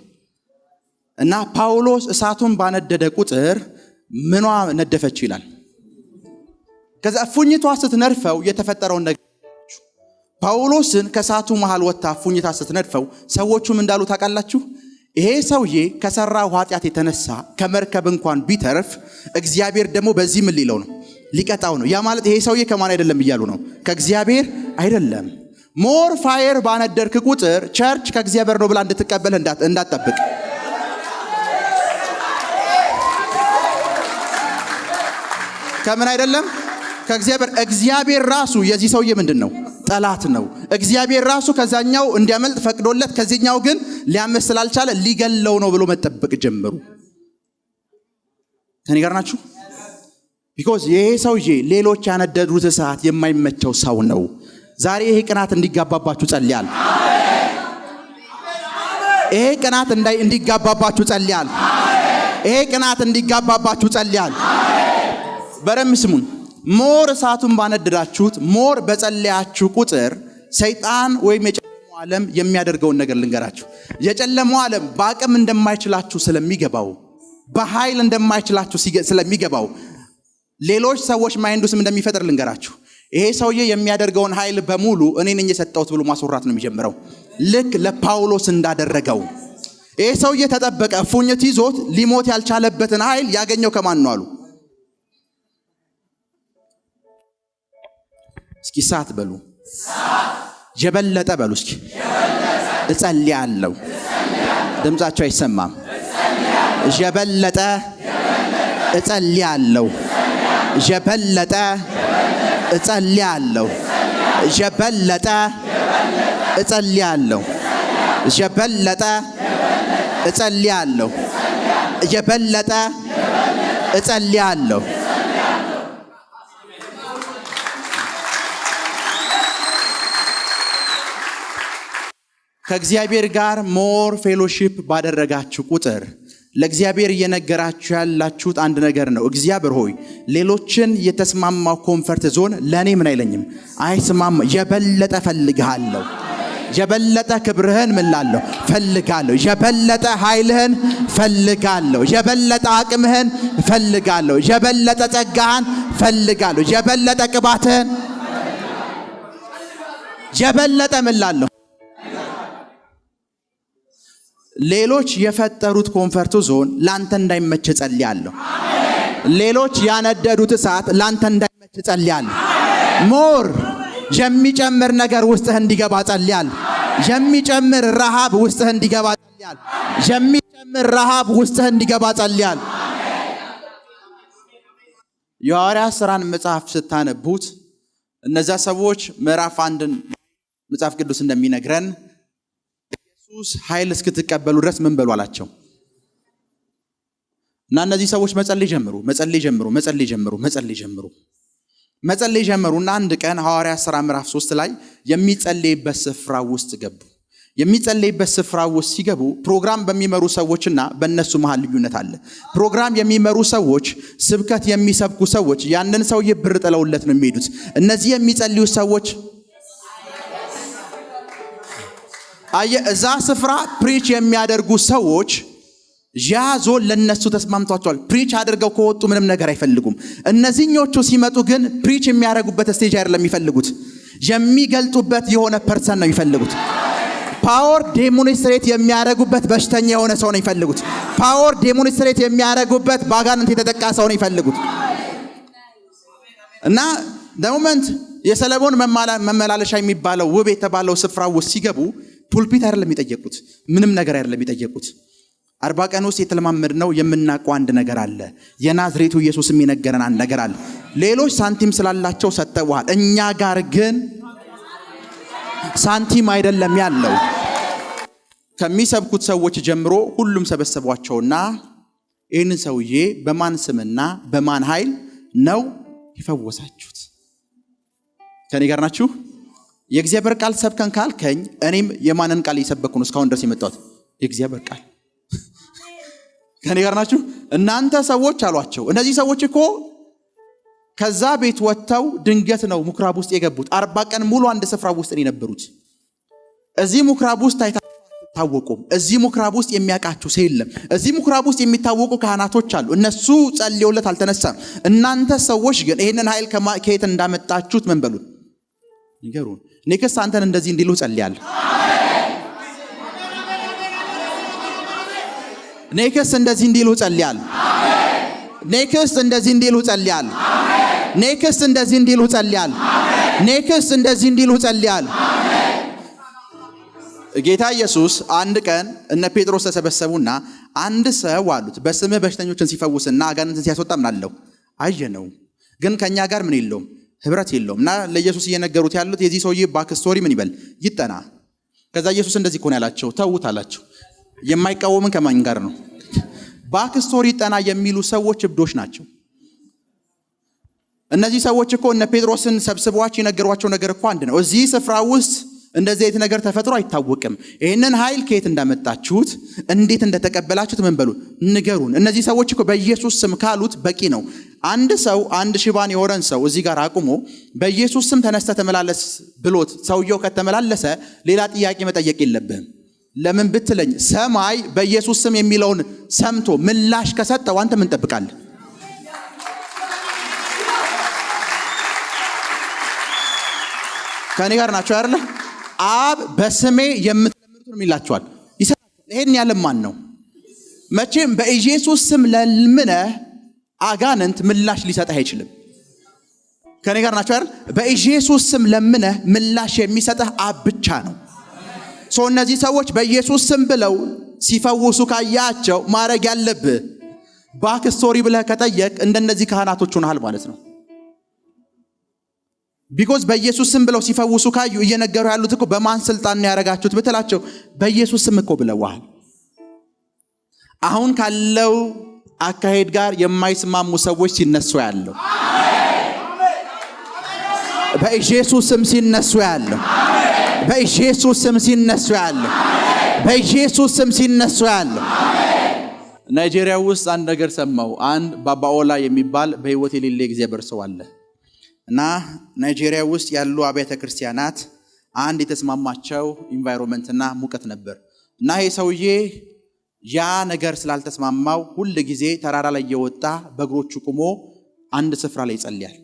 S1: እና ጳውሎስ እሳቱን ባነደደ ቁጥር ምኗ ነደፈች ይላል። ከዛ እፉኝቷ ስትነድፈው የተፈጠረውን ነገር ጳውሎስን ከእሳቱ መሃል ወጣ እፉኝቷ ስትነድፈው ሰዎቹም እንዳሉ ታውቃላችሁ? ይሄ ሰውዬ ከሰራው ኃጢአት የተነሳ ከመርከብ እንኳን ቢተርፍ እግዚአብሔር ደግሞ በዚህ ምን ሊለው ነው? ሊቀጣው ነው። ያ ማለት ይሄ ሰውዬ ከማን አይደለም እያሉ ነው? ከእግዚአብሔር አይደለም። ሞር ፋየር ባነደርክ ቁጥር ቸርች ከእግዚአብሔር ነው ብላ እንድትቀበል እንዳትጠብቅ። ከምን አይደለም? እግዚአብሔር ራሱ የዚህ ሰውዬ ምንድነው? ጠላት ነው። እግዚአብሔር ራሱ ከዛኛው እንዲያመልጥ ፈቅዶለት ከዚህኛው ግን ሊያመልጥ ስላልቻለ ሊገለው ነው ብሎ መጠበቅ ጀመሩ። ከኔ ጋር ናችሁ? ቢኮዝ ይሄ ሰውዬ ሌሎች ያነደዱት እሳት የማይመቸው ሰው ነው። ዛሬ ይሄ ቅናት እንዲጋባባችሁ ጸልያለሁ። ይሄ ቅናት እንዲጋባባችሁ ጸልያለሁ። ይሄ ቅናት እንዲጋባባችሁ ጸልያለሁ። በደም ስሙን። ሞር እሳቱን ባነደዳችሁት ሞር በጸለያችሁ ቁጥር ሰይጣን ወይም የጨለማው ዓለም የሚያደርገውን ነገር ልንገራችሁ። የጨለማው ዓለም በአቅም እንደማይችላችሁ ስለሚገባው፣ በኃይል እንደማይችላችሁ ስለሚገባው ሌሎች ሰዎች ማይንዱስም እንደሚፈጥር ልንገራችሁ። ይሄ ሰውዬ የሚያደርገውን ኃይል በሙሉ እኔ ነኝ የሰጠሁት ብሎ ማስወራት ነው የሚጀምረው። ልክ ለጳውሎስ እንዳደረገው ይሄ ሰውዬ ተጠበቀ። እፉኝት ይዞት ሊሞት ያልቻለበትን ኃይል ያገኘው ከማን ነው አሉ? እስኪ እሳት በሉ፣ የበለጠ በሉ እስኪ። እጸልያለሁ። ድምጻቸው አይሰማም። የበለጠ እጸልያለሁ። የበለጠ እጸልያለሁ። የበለጠ እጸልያለሁ። የበለጠ እጸልያለሁ። የበለጠ እጸልያለሁ። ከእግዚአብሔር ጋር ሞር ፌሎሺፕ ባደረጋችሁ ቁጥር ለእግዚአብሔር እየነገራችሁ ያላችሁት አንድ ነገር ነው። እግዚአብሔር ሆይ ሌሎችን የተስማማው ኮምፈርት ዞን ለኔ ምን አይለኝም፣ አይስማማ። የበለጠ ፈልጋለሁ። የበለጠ ክብርህን ምላለሁ ፈልጋለሁ። የበለጠ ኃይልህን ፈልጋለሁ። የበለጠ አቅምህን ፈልጋለሁ። የበለጠ ጸጋህን ፈልጋለሁ። የበለጠ ቅባትህን የበለጠ ምላለሁ። ሌሎች የፈጠሩት ኮምፈርት ዞን ላንተ እንዳይመች ጸልያለሁ። ሌሎች ያነደዱት እሳት ላንተ እንዳይመች ጸልያለሁ። ሞር የሚጨምር ነገር ውስጥህ እንዲገባ ጸልያለሁ። የሚጨምር ረሃብ ውስጥህ እንዲገባ ጸልያለሁ። የሚጨምር ረሃብ ውስጥህ እንዲገባ ጸልያለሁ። የሐዋርያት ሥራን መጽሐፍ ስታነቡት እነዛ ሰዎች ምዕራፍ 1 መጽሐፍ ቅዱስ እንደሚነግረን ኢየሱስ ኃይል እስክትቀበሉ ድረስ ምን በሉ አላቸው። እና እነዚህ ሰዎች መጸለይ ጀመሩ። እና አንድ ቀን ሐዋርያት ሥራ ምዕራፍ 3 ላይ የሚጸለይበት ስፍራ ውስጥ ገቡ። የሚጸለይበት ስፍራ ውስጥ ሲገቡ ፕሮግራም በሚመሩ ሰዎችና በእነሱ መሃል ልዩነት አለ። ፕሮግራም የሚመሩ ሰዎች፣ ስብከት የሚሰብኩ ሰዎች ያንን ሰውዬ ብር ጥለውለት ነው የሚሄዱት። እነዚህ የሚጸልዩ ሰዎች እዛ ስፍራ ፕሪች የሚያደርጉ ሰዎች ያዞ ለነሱ ተስማምቷቸዋል። ፕሪች አድርገው ከወጡ ምንም ነገር አይፈልጉም። እነዚህኞቹ ሲመጡ ግን ፕሪች የሚያደርጉበት ስቴጅ አይደለም የሚፈልጉት፣ የሚገልጡበት የሆነ ፐርሰን ነው የሚፈልጉት። ፓወር ዴሞንስትሬት የሚያደርጉበት በሽተኛ የሆነ ሰው ነው የሚፈልጉት። ፓወር ዴሞንስትሬት የሚያደርጉበት ባጋንንት የተጠቃ ሰው ነው የሚፈልጉት። እና ሞመንት የሰለሞን መመላለሻ የሚባለው ውብ የተባለው ስፍራ ውስጥ ሲገቡ ፑልፒት አይደለም የሚጠየቁት፣ ምንም ነገር አይደለም የሚጠየቁት። 40 ቀን ውስጥ የተለማመድነው የምናውቀው አንድ ነገር አለ። የናዝሬቱ ኢየሱስ የሚነገረን አንድ ነገር አለ። ሌሎች ሳንቲም ስላላቸው ሰጠዋል፣ እኛ ጋር ግን ሳንቲም አይደለም ያለው። ከሚሰብኩት ሰዎች ጀምሮ ሁሉም ሰበሰቧቸውና ይህንን ሰውዬ በማን ስምና በማን ኃይል ነው የፈወሳችሁት? ከኔ ጋር ናችሁ? የእግዚአብሔር ቃል ሰብከን ካልከኝ እኔም የማንን ቃል እየሰበኩ ነው እስካሁን ድረስ የመጣሁት? የእግዚአብሔር ቃል። ከኔ ጋር ናችሁ? እናንተ ሰዎች አሏቸው። እነዚህ ሰዎች እኮ ከዛ ቤት ወጥተው ድንገት ነው ምኩራብ ውስጥ የገቡት። 40 ቀን ሙሉ አንድ ስፍራ ውስጥ ነው የነበሩት። እዚህ ምኩራብ ውስጥ አይታወቁም። እዚህ ምኩራብ ውስጥ የሚያውቃችሁ ሰው የለም። እዚህ ምኩራብ ውስጥ የሚታወቁ ካህናቶች አሉ። እነሱ ጸልየውለት አልተነሳም። እናንተ ሰዎች ግን ይሄንን ኃይል ከየት እንዳመጣችሁት ምን በሉን ንገሩን። ኔክስት አንተን እንደዚህ እንዲሉ ጸልያለሁ። ኔክስት እንደዚህ እንዲሉ ጸልያለሁ። ኔክስት እንደዚህ እንዲሉ ጸልያለሁ። ኔክስት እንደዚህ እንዲሉ ጸልያለሁ። ኔክስት እንደዚህ እንዲሉ ጸልያለሁ። ጌታ ኢየሱስ አንድ ቀን እነ ጴጥሮስ ተሰበሰቡና አንድ ሰው አሉት በስምህ በሽተኞችን ሲፈውስና አጋንንትን ሲያስወጣ ምን አለው አየነው፣ ግን ከኛ ጋር ምን የለውም ህብረት የለውም። እና ለኢየሱስ እየነገሩት ያሉት የዚህ ሰውዬ ባክ ስቶሪ ምን ይበል ይጠና። ከዛ ኢየሱስ እንደዚህ ኮን ያላቸው ተውት አላቸው። የማይቃወምን ከማን ጋር ነው? ባክ ስቶሪ ይጠና የሚሉ ሰዎች እብዶች ናቸው። እነዚህ ሰዎች እኮ እነ ጴጥሮስን ሰብስበዋቸው የነገሯቸው ነገር እኮ አንድ ነው። እዚህ ስፍራ ውስጥ እንደዚህ አይነት ነገር ተፈጥሮ አይታወቅም። ይሄንን ኃይል ከየት እንዳመጣችሁት እንዴት እንደተቀበላችሁት ምን በሉ ንገሩን። እነዚህ ሰዎች እኮ በኢየሱስ ስም ካሉት በቂ ነው። አንድ ሰው አንድ ሽባን የሆነን ሰው እዚህ ጋር አቁሞ በኢየሱስ ስም ተነስተ ተመላለስ ብሎት ሰውየው ከተመላለሰ ሌላ ጥያቄ መጠየቅ የለብህም። ለምን ብትለኝ ሰማይ በኢየሱስ ስም የሚለውን ሰምቶ ምላሽ ከሰጠው አንተ ምን ጠብቃለህ? ከኔ ጋር ናቸው አይደለ? አብ በስሜ የምትለምኑትን ይላችኋል ይሰጣል። ይሄን ያለ ማን ነው? መቼም በኢየሱስ ስም ለምነህ አጋንንት ምላሽ ሊሰጥህ አይችልም። ከኔ ጋር ናቸው አይደል? በኢየሱስ ስም ለምነህ ምላሽ የሚሰጥህ አብ ብቻ ነው። እነዚህ ሰዎች በኢየሱስ ስም ብለው ሲፈውሱ ካያቸው ማድረግ ያለብህ ባክ ስቶሪ ብለህ ከጠየቅ እንደነዚህ ካህናቶች ሆነሃል ማለት ነው። ቢኮዝ በኢየሱስ ስም ብለው ሲፈውሱ ካዩ እየነገሩ ያሉት እኮ በማን ስልጣን ነው ያደረጋችሁት ብትላቸው በኢየሱስ ስም እኮ ብለዋል። አሁን ካለው አካሄድ ጋር የማይስማሙ ሰዎች ሲነሱ ያለው በኢየሱስ ስም ሲነሱ ያለው በኢየሱስ ስም ሲነሱ ያለው በኢየሱስ ስም ሲነሱ ያለው። ናይጄሪያ ውስጥ አንድ ነገር ሰማው። አንድ ባባኦላ የሚባል በህይወት የሌለ እግዚአብሔር ሰው አለ እና ናይጄሪያ ውስጥ ያሉ አብያተ ክርስቲያናት አንድ የተስማማቸው ኢንቫይሮንመንትና ሙቀት ነበር እና ይሄ ሰውዬ ያ ነገር ስላልተስማማው ሁሉ ጊዜ ተራራ ላይ እየወጣ በእግሮቹ ቆሞ አንድ ስፍራ ላይ ይጸልያል።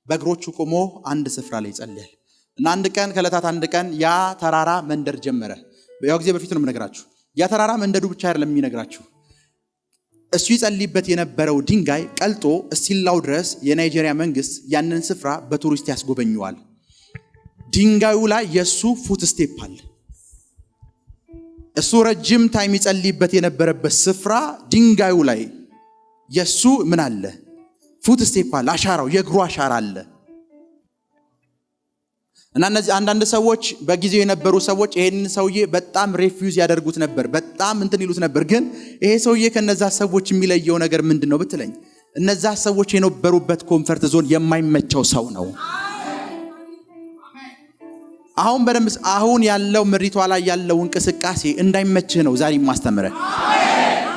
S1: በእግሮቹ ቆሞ አንድ ስፍራ ላይ ይጸልያል እና አንድ ቀን ከለታት አንድ ቀን ያ ተራራ መንደር ጀመረ። ያው ጊዜ በፊት ነው የምነግራችሁ። ያ ተራራ መንደዱ ብቻ አይደለም የሚነግራችሁ። እሱ ይጸልይበት የነበረው ድንጋይ ቀልጦ እስቲላው ድረስ የናይጄሪያ መንግስት ያንን ስፍራ በቱሪስት ያስጎበኘዋል። ድንጋዩ ላይ የሱ ፉት ስቴፕ አለ። እሱ ረጅም ታይም ይጸልይበት የነበረበት ስፍራ ድንጋዩ ላይ የሱ ምን አለ? ፉት ስቴፕ አለ። አሻራው የእግሩ አሻራ አለ። እና እነዚህ አንዳንድ ሰዎች በጊዜው የነበሩ ሰዎች ይሄንን ሰውዬ በጣም ሪፊውዝ ያደርጉት ነበር፣ በጣም እንትን ይሉት ነበር። ግን ይሄ ሰውዬ ከነዛ ሰዎች የሚለየው ነገር ምንድነው ብትለኝ፣ እነዛ ሰዎች የነበሩበት ኮምፈርት ዞን የማይመቸው ሰው ነው። አሁን በደምብ አሁን ያለው ምሪቷ ላይ ያለው እንቅስቃሴ እንዳይመችህ ነው ዛሬ ማስተምረህ።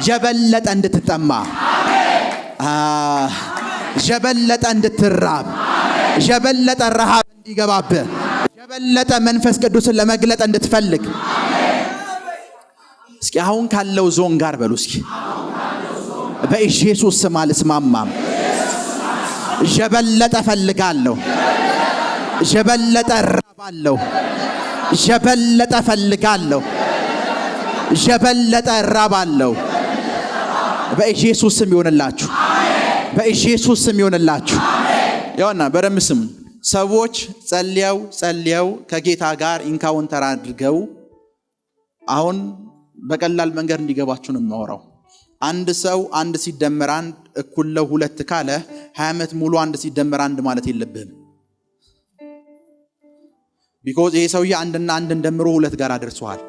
S1: የበለጠ እንድትጠማ፣ የበለጠ እንድትራብ፣ የበለጠ ረሃብ እንዲገባብህ፣ የበለጠ መንፈስ ቅዱስን ለመግለጥ እንድትፈልግ። እስኪ አሁን ካለው ዞን ጋር በሉ እስኪ በኢየሱስ ስም አልስማማም። የበለጠ ፈልጋለሁ፣ የበለጠ ራባለሁ፣ የበለጠ ፈልጋለሁ፣ የበለጠ ራባለሁ። በኢየሱስ ስም ይሆንላችሁ፣ በኢየሱስ ስም ይሆንላችሁ። ያውና በደም ስም ሰዎች ጸልየው ከጌታ ጋር ኢንካውንተር አድርገው አሁን በቀላል መንገድ እንዲገባችሁ ነው የማወራው። አንድ ሰው 1 ሲደመር 1 እኩል ነው 2 ካለ 20 ዓመት ሙሉ 1 ሲደመር 1 ማለት የለብህም። ቢኮዝ ይሄ ሰውዬ 1 እና 1 እንደምሮ 2 ጋር አድርሷል።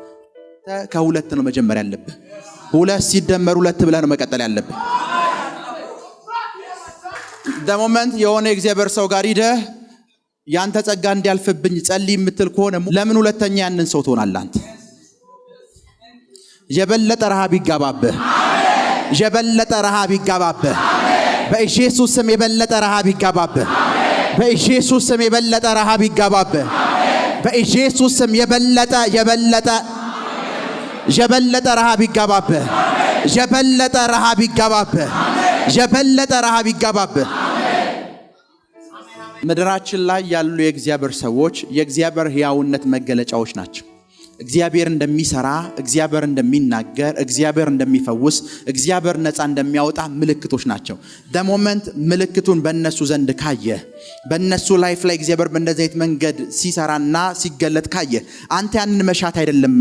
S1: ከ2 ነው መጀመር ያለብህ። 2 ሲደመር 2 ብለህ ነው መቀጠል ያለብህ። ደሞመንት የሆነ እግዚአብሔር ሰው ጋር ሂደህ ያንተ ጸጋ እንዲያልፍብኝ ጸልይ የምትል ከሆነ ለምን ሁለተኛ ያንን ሰው ትሆናለህ አንተ? የበለጠ ረሃብ ይጋባብህ፣ የበለጠ ረሃብ ይጋባብህ። በኢየሱስ ስም የበለጠ ረሃብ ይጋባብህ። በኢየሱስ ስም የበለጠ ረሃብ ይጋባብህ። በኢየሱስ ስም የበለጠ ረሃብ ይጋባብህ። የበለጠ ረሃብ ይጋባብህ። የበለጠ ረሃብ ይጋባብህ። ምድራችን ላይ ያሉ የእግዚአብሔር ሰዎች የእግዚአብሔር ሕያውነት መገለጫዎች ናቸው። እግዚአብሔር እንደሚሰራ፣ እግዚአብሔር እንደሚናገር፣ እግዚአብሔር እንደሚፈውስ፣ እግዚአብሔር ነፃ እንደሚያወጣ ምልክቶች ናቸው። ደሞመንት ምልክቱን በእነሱ ዘንድ ካየ፣ በእነሱ ላይፍ ላይ እግዚአብሔር በእንደዚህ አይነት መንገድ ሲሰራና ሲገለጥ ካየ፣ አንተ ያንን መሻት አይደለም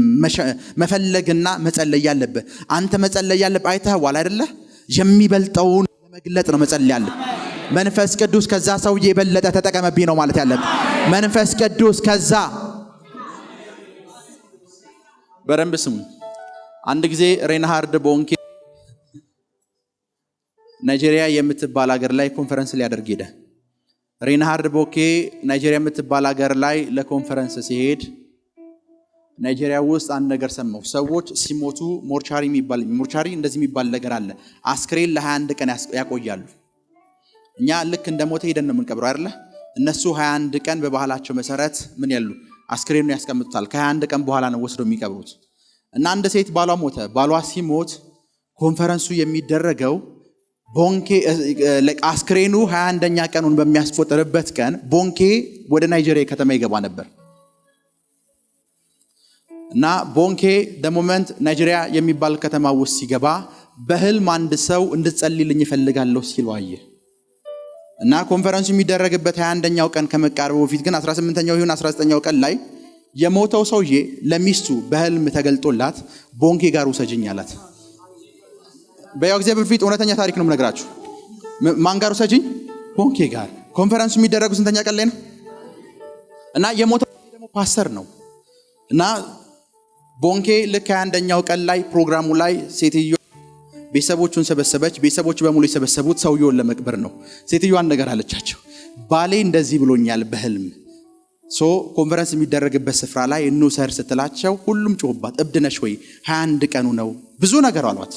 S1: መፈለግና መጸለይ ያለብህ። አንተ መጸለይ ያለብህ አይተህዋል አይደለ? የሚበልጠውን ለመግለጥ ነው መጸለይ ያለብህ። መንፈስ ቅዱስ ከዛ ሰውዬ የበለጠ ተጠቀመብኝ ነው ማለት ያለብህ። መንፈስ ቅዱስ ከዛ በደንብ ስሙ። አንድ ጊዜ ሬንሃርድ ቦንኬ ናይጄሪያ የምትባል ሀገር ላይ ኮንፈረንስ ሊያደርግ ሄደ። ሬንሃርድ ቦንኬ ናይጄሪያ የምትባል ሀገር ላይ ለኮንፈረንስ ሲሄድ ናይጄሪያ ውስጥ አንድ ነገር ሰማው። ሰዎች ሲሞቱ ሞርቻሪ እንደዚህ የሚባል ነገር አለ። አስክሬን ለ21 ቀን ያቆያሉ። እኛ ልክ እንደሞተ ሄደን ነው የምንቀብረው አይደለ? እነሱ 21 ቀን በባህላቸው መሰረት ምን ያሉ አስክሬኑን ያስቀምጡታል። ከ21 ቀን በኋላ ነው ወስደው የሚቀብሩት። እና አንድ ሴት ባሏ ሞተ። ባሏ ሲሞት ኮንፈረንሱ የሚደረገው ቦንኬ አስክሬኑ 21ኛ ቀኑን በሚያስቆጥርበት ቀን ቦንኬ ወደ ናይጄሪያ ከተማ ይገባ ነበር። እና ቦንኬ ደሞመንት ናይጄሪያ የሚባል ከተማ ውስጥ ሲገባ በህልም አንድ ሰው እንድትጸልይልኝ ይፈልጋለሁ ሲል ዋየ። እና ኮንፈረንሱ የሚደረግበት 21ኛው ቀን ከመቃረቡ በፊት ግን 18ኛው ይሁን 19ኛው ቀን ላይ የሞተው ሰውዬ ለሚስቱ በህልም ተገልጦላት ቦንኬ ጋር ውሰጅኝ አላት። በያው እግዚአብሔር ፊት እውነተኛ ታሪክ ነው የምነግራችሁ። ማን ጋር ውሰጅኝ? ቦንኬ ጋር። ኮንፈረንሱ የሚደረገው ስንተኛ ቀን ላይ ነው? እና የሞተው ደግሞ ፓስተር ነው። እና ቦንኬ ልክ 21ኛው ቀን ላይ ፕሮግራሙ ላይ ሴትዮ ቤተሰቦቹን ሰበሰበች። ቤተሰቦቹ በሙሉ የሰበሰቡት ሰውየውን ለመቅበር ነው። ሴትዮዋን ነገር አለቻቸው፣ ባሌ እንደዚህ ብሎኛል በህልም ኮንፈረንስ የሚደረግበት ስፍራ ላይ እንውሰድ ስትላቸው ሁሉም ጮህባት። እብድ ነሽ ወይ? 21 ቀኑ ነው ብዙ ነገር አሏት።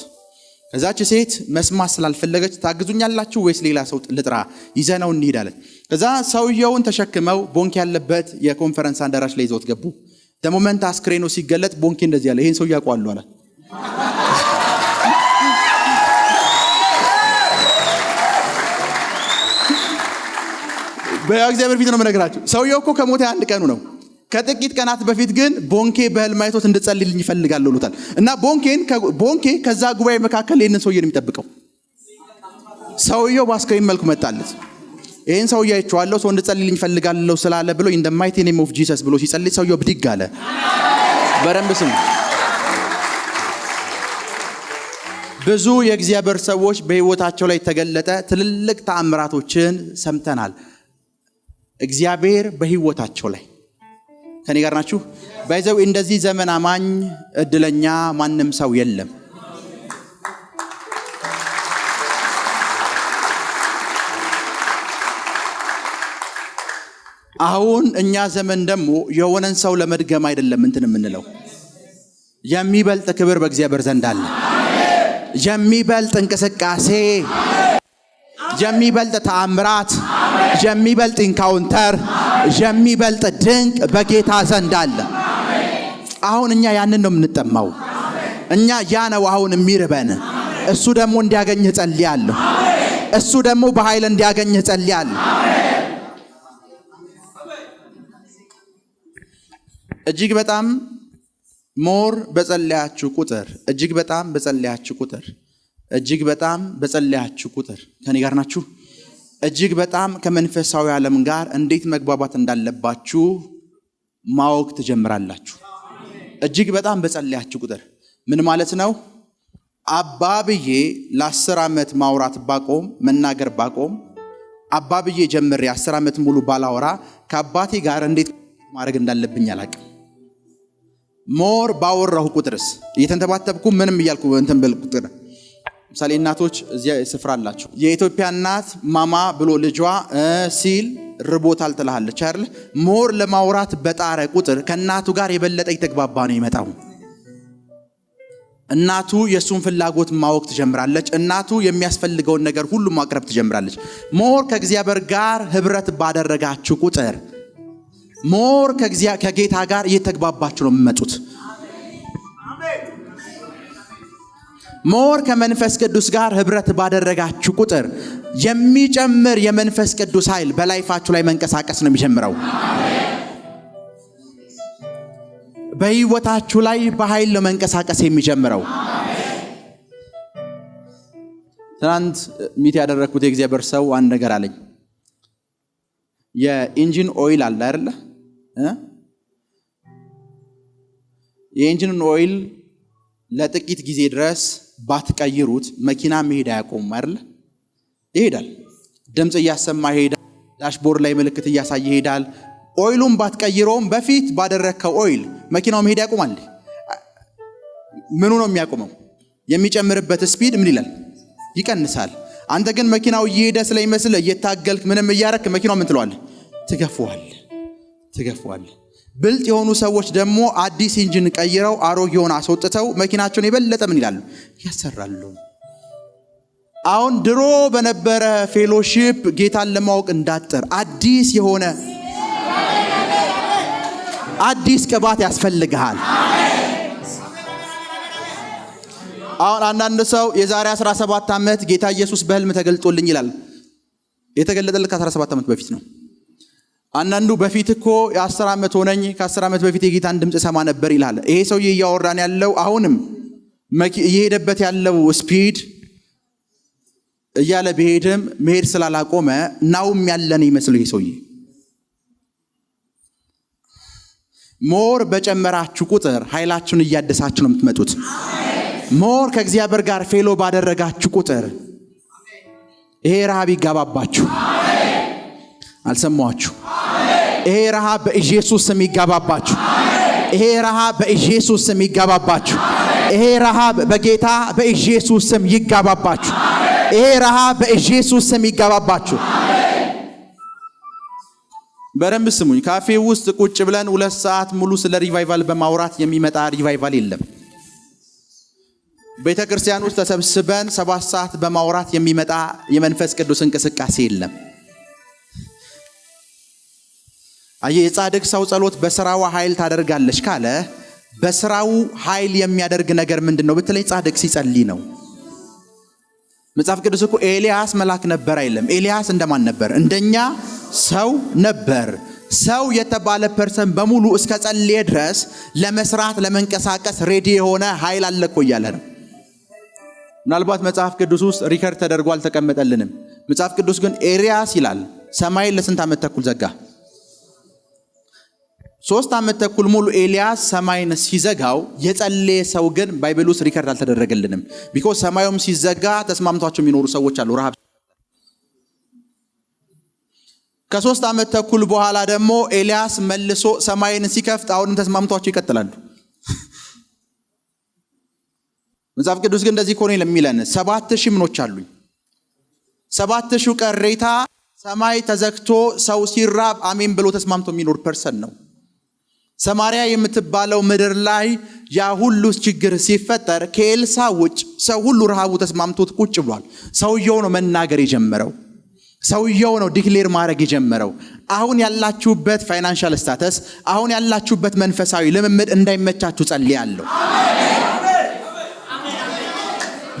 S1: ከዛች ሴት መስማት ስላልፈለገች ታግዙኛላችሁ ወይስ ሌላ ሰው ልጥራ ይዘነው እንሄዳለን። ከዛ ሰውየውን ተሸክመው ቦንኬ ያለበት የኮንፈረንስ አዳራሽ ላይ ይዘውት ገቡ። ደሞመንት አስክሬኑ ሲገለጥ ቦንኬ እንደዚህ ያለ ይሄን ሰው ያውቀዋል አለ። በእግዚአብሔር ፊት ነው የምነግራችሁ። ሰውየው እኮ ከሞተ 1 ቀኑ ነው። ከጥቂት ቀናት በፊት ግን ቦንኬ በህልም አይቶት እንድጸልይልኝ ይፈልጋል ብሎታል። እና ቦንኬ ከዛ ጉባኤ መካከል ይሄንን ሰውዬ ነው የሚጠብቀው። ሰውየው በአስክሬን መልኩ መጣለት። ይሄን ሰውዬ አይቼዋለሁ፣ ሰው እንድጸልይልኝ ይፈልጋል ስላለ ብሎ ኢን ዘ ማይቲ ኔም ኦፍ ጂሰስ ብሎ ሲጸልይ ሰውየው ብድግ አለ። በደንብ ስሙ። ብዙ የእግዚአብሔር ሰዎች በህይወታቸው ላይ ተገለጠ ትልልቅ ተአምራቶችን ሰምተናል። እግዚአብሔር በህይወታቸው ላይ ከኔ ጋር ናችሁ? ባይዘው እንደዚህ ዘመን አማኝ እድለኛ ማንም ሰው የለም። አሁን እኛ ዘመን ደግሞ የሆነን ሰው ለመድገም አይደለም እንትን የምንለው። የሚበልጥ ክብር በእግዚአብሔር ዘንድ አለ። የሚበልጥ እንቅስቃሴ፣ የሚበልጥ ተአምራት፣ የሚበልጥ ኢንካውንተር፣ የሚበልጥ ድንቅ በጌታ ዘንድ አለ። አሁን እኛ ያንን ነው የምንጠማው። እኛ ያ ነው አሁን የሚርበን። እሱ ደግሞ እንዲያገኝህ ጸልያለሁ። እሱ ደግሞ በኃይል እንዲያገኝህ ጸልያለሁ። እጅግ በጣም ሞር በጸለያችሁ ቁጥር እጅግ በጣም በጸለያችሁ ቁጥር ከኔ ጋር ናችሁ? እጅግ በጣም ከመንፈሳዊ ዓለም ጋር እንዴት መግባባት እንዳለባችሁ ማወቅ ትጀምራላችሁ። እጅግ በጣም በጸለያችሁ ቁጥር ምን ማለት ነው? አባብዬ ለ10 ዓመት ማውራት ባቆም፣ መናገር ባቆም፣ አባብዬ ጀምሬ 10 ዓመት ሙሉ ባላወራ ከአባቴ ጋር እንዴት ማድረግ እንዳለብኝ አላውቅም። ሞር ባወራሁ ቁጥርስ እየተንተባተብኩ ምንም እያልኩ እንትን በል ቁጥር ምሳሌ እናቶች እዚያ ስፍራ አላችሁ። የኢትዮጵያ እናት ማማ ብሎ ልጇ ሲል ርቦታል ትላለች አይደል? ሞር ለማውራት በጣረ ቁጥር ከእናቱ ጋር የበለጠ ይተግባባ ነው ይመጣው። እናቱ የሱን ፍላጎት ማወቅ ትጀምራለች። እናቱ የሚያስፈልገውን ነገር ሁሉ ማቅረብ ትጀምራለች። ሞር ከእግዚአብሔር ጋር ህብረት ባደረጋችሁ ቁጥር ሞር ከጌታ ጋር እየተግባባችሁ ነው የምትመጡት። ሞር ከመንፈስ ቅዱስ ጋር ህብረት ባደረጋችሁ ቁጥር የሚጨምር የመንፈስ ቅዱስ ኃይል በላይፋችሁ ላይ መንቀሳቀስ ነው የሚጀምረው። በህይወታችሁ ላይ በኃይል ነው መንቀሳቀስ የሚጀምረው። ትናንት ሚት ያደረኩት የእግዚአብሔር ሰው አንድ ነገር አለኝ። የኢንጂን ኦይል አለ አይደለ? የኢንጂን ኦይል ለጥቂት ጊዜ ድረስ ባትቀይሩት መኪና መሄድ አያቆምም አይደለ? ይሄዳል። ድምጽ እያሰማ ይሄዳል። ዳሽቦርድ ላይ ምልክት እያሳየ ይሄዳል። ኦይሉን ባትቀይረውም በፊት ባደረከው ኦይል መኪናው መሄድ ያቆማል። ምኑ ነው የሚያቆመው? የሚጨምርበት ስፒድ ምን ይላል? ይቀንሳል። አንተ ግን መኪናው እየሄደ ስለሚመስል እየታገልክ ምንም እያረክ መኪናው ምን ትለዋለህ? ትገፋዋለህ። ብልጥ የሆኑ ሰዎች ደግሞ አዲስ ኢንጂን ቀይረው አሮጌውን አስወጥተው መኪናቸውን የበለጠ ምን ይላሉ? ያሰራሉ። አሁን ድሮ በነበረ ፌሎሺፕ ጌታን ለማወቅ እንዳጥር አዲስ ቅባት ያስፈልግሃል። አሁን አንዳንድ ሰው የዛሬ 17 ዓመት ጌታ ኢየሱስ በህልም ተገልጦልኝ ይላል። የተገለጠልህ ከ17 ዓመት በፊት ነው። አንዳንዱ በፊት እኮ የ10 ዓመት ሆነኝ ከ10 ዓመት በፊት የጌታን ድምጽ ሰማ ነበር ይላል። ይሄ ሰውዬ እያወራን ያለው አሁንም እየሄደበት ያለው ስፒድ እያለ ቢሄድም መሄድ ስላላቆመ ናውም ያለን ይመስለው ይሄ ሰውዬ። ሞር በጨመራችሁ ቁጥር ኃይላችሁን እያደሳችሁ ነው የምትመጡት። ሞር ከእግዚአብሔር ጋር ፌሎ ባደረጋችሁ ቁጥር ይሄ ረሃብ ይጋባባችሁ። አልሰማችሁ? ይሄ ረሃብ በኢየሱስ ስም ይጋባባችሁ። ይሄ ረሃብ በኢየሱስ ስም ይጋባባችሁ። ይሄ ረሃብ በጌታ በኢየሱስ ስም ይጋባባችሁ። ይሄ ረሃብ በኢየሱስ ስም ይጋባባችሁ። በደንብ ስሙኝ። ካፌ ውስጥ ቁጭ ብለን 2 ሰዓት ሙሉ ስለ ሪቫይቫል በማውራት የሚመጣ ሪቫይቫል የለም። ቤተክርስቲያን ውስጥ ተሰብስበን 7 ሰዓት በማውራት የሚመጣ የመንፈስ ቅዱስ እንቅስቃሴ የለም። የጻድቅ ሰው ጸሎት በስራው ኃይል ታደርጋለች ካለ በስራው ኃይል የሚያደርግ ነገር ምንድነው? በተለይ ጻድቅ ሲጸልይ ነው። መጽሐፍ ቅዱስ እኮ ኤልያስ መልአክ ነበር አይልም። ኤልያስ እንደማን ነበር? እንደኛ ሰው ነበር። ሰው የተባለ ፐርሰን በሙሉ እስከ ጸልየ ድረስ ለመስራት ለመንቀሳቀስ ሬዲ የሆነ ኃይል አለ እኮ እያለ ነው። ምናልባት መጽሐፍ ቅዱስ ውስጥ ሪከርድ ተደርጎ አልተቀመጠልንም። መጽሐፍ ቅዱስ ግን ኤልያስ ይላል ሰማይን ለስንት ዓመት ተኩል ዘጋ? 3 ዓመት ተኩል ሙሉ ኤልያስ ሰማይን ሲዘጋው የጸለየ ሰው ግን ባይብል ውስጥ ሪከርድ አልተደረገልንም። ቢኮዝ ሰማዩም ሲዘጋ ተስማምቷቸው የሚኖሩ ሰዎች አሉ። ረሃብ ከ3 ዓመት ተኩል በኋላ ደግሞ ኤልያስ መልሶ ሰማይን ሲከፍት አሁንም ተስማምቷቸው ይቀጥላሉ። መጽሐፍ ቅዱስ ግን እንደዚህ ኮኔ ለሚለን 7000 ምኖች አሉኝ። 7000 ቀሬታ ሰማይ ተዘግቶ ሰው ሲራብ አሜን ብሎ ተስማምቶ የሚኖር ፐርሰን ነው። ሰማሪያ የምትባለው ምድር ላይ ያ ሁሉ ችግር ሲፈጠር ከኤልሳ ውጭ ሰው ሁሉ ረሃቡ ተስማምቶት ቁጭ ብሏል። ሰውየው ነው መናገር የጀመረው። ሰውየው ነው ዲክሌር ማድረግ የጀመረው። አሁን ያላችሁበት ፋይናንሻል ስታተስ፣ አሁን ያላችሁበት መንፈሳዊ ልምምድ እንዳይመቻችሁ ጸልያለሁ።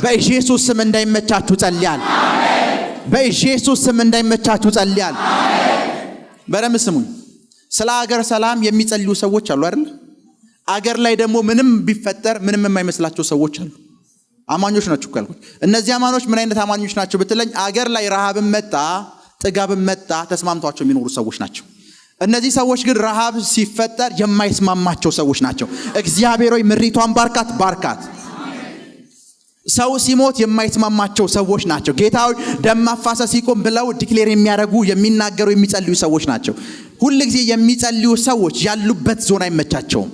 S1: በኢየሱስ ስም እንዳይመቻችሁ ጸልያለሁ። በኢየሱስ ስም እንዳይመቻችሁ ጸልያለሁ። በደምብ ስሙኝ። ስለ አገር ሰላም የሚጸልዩ ሰዎች አሉ አይደል? አገር ላይ ደግሞ ምንም ቢፈጠር ምንም የማይመስላቸው ሰዎች አሉ። አማኞች ናቸው ካልኩት እነዚህ አማኞች ምን አይነት አማኞች ናቸው ብትለኝ፣ አገር ላይ ረሃብም መጣ ጥጋብም መጣ ተስማምቷቸው የሚኖሩ ሰዎች ናቸው። እነዚህ ሰዎች ግን ረሃብ ሲፈጠር የማይስማማቸው ሰዎች ናቸው። እግዚአብሔር ሆይ ምሪቷን ባርካት። ሰው ሲሞት የማይስማማቸው ሰዎች ናቸው። ጌታ ሆይ ደም ማፋሰስ ይቆም ብለው ዲክሌር የሚያደርጉ የሚናገሩ የሚጸልዩ ሰዎች ናቸው። ሁሉ ጊዜ የሚጸልዩ ሰዎች ያሉበት ዞን አይመቻቸውም።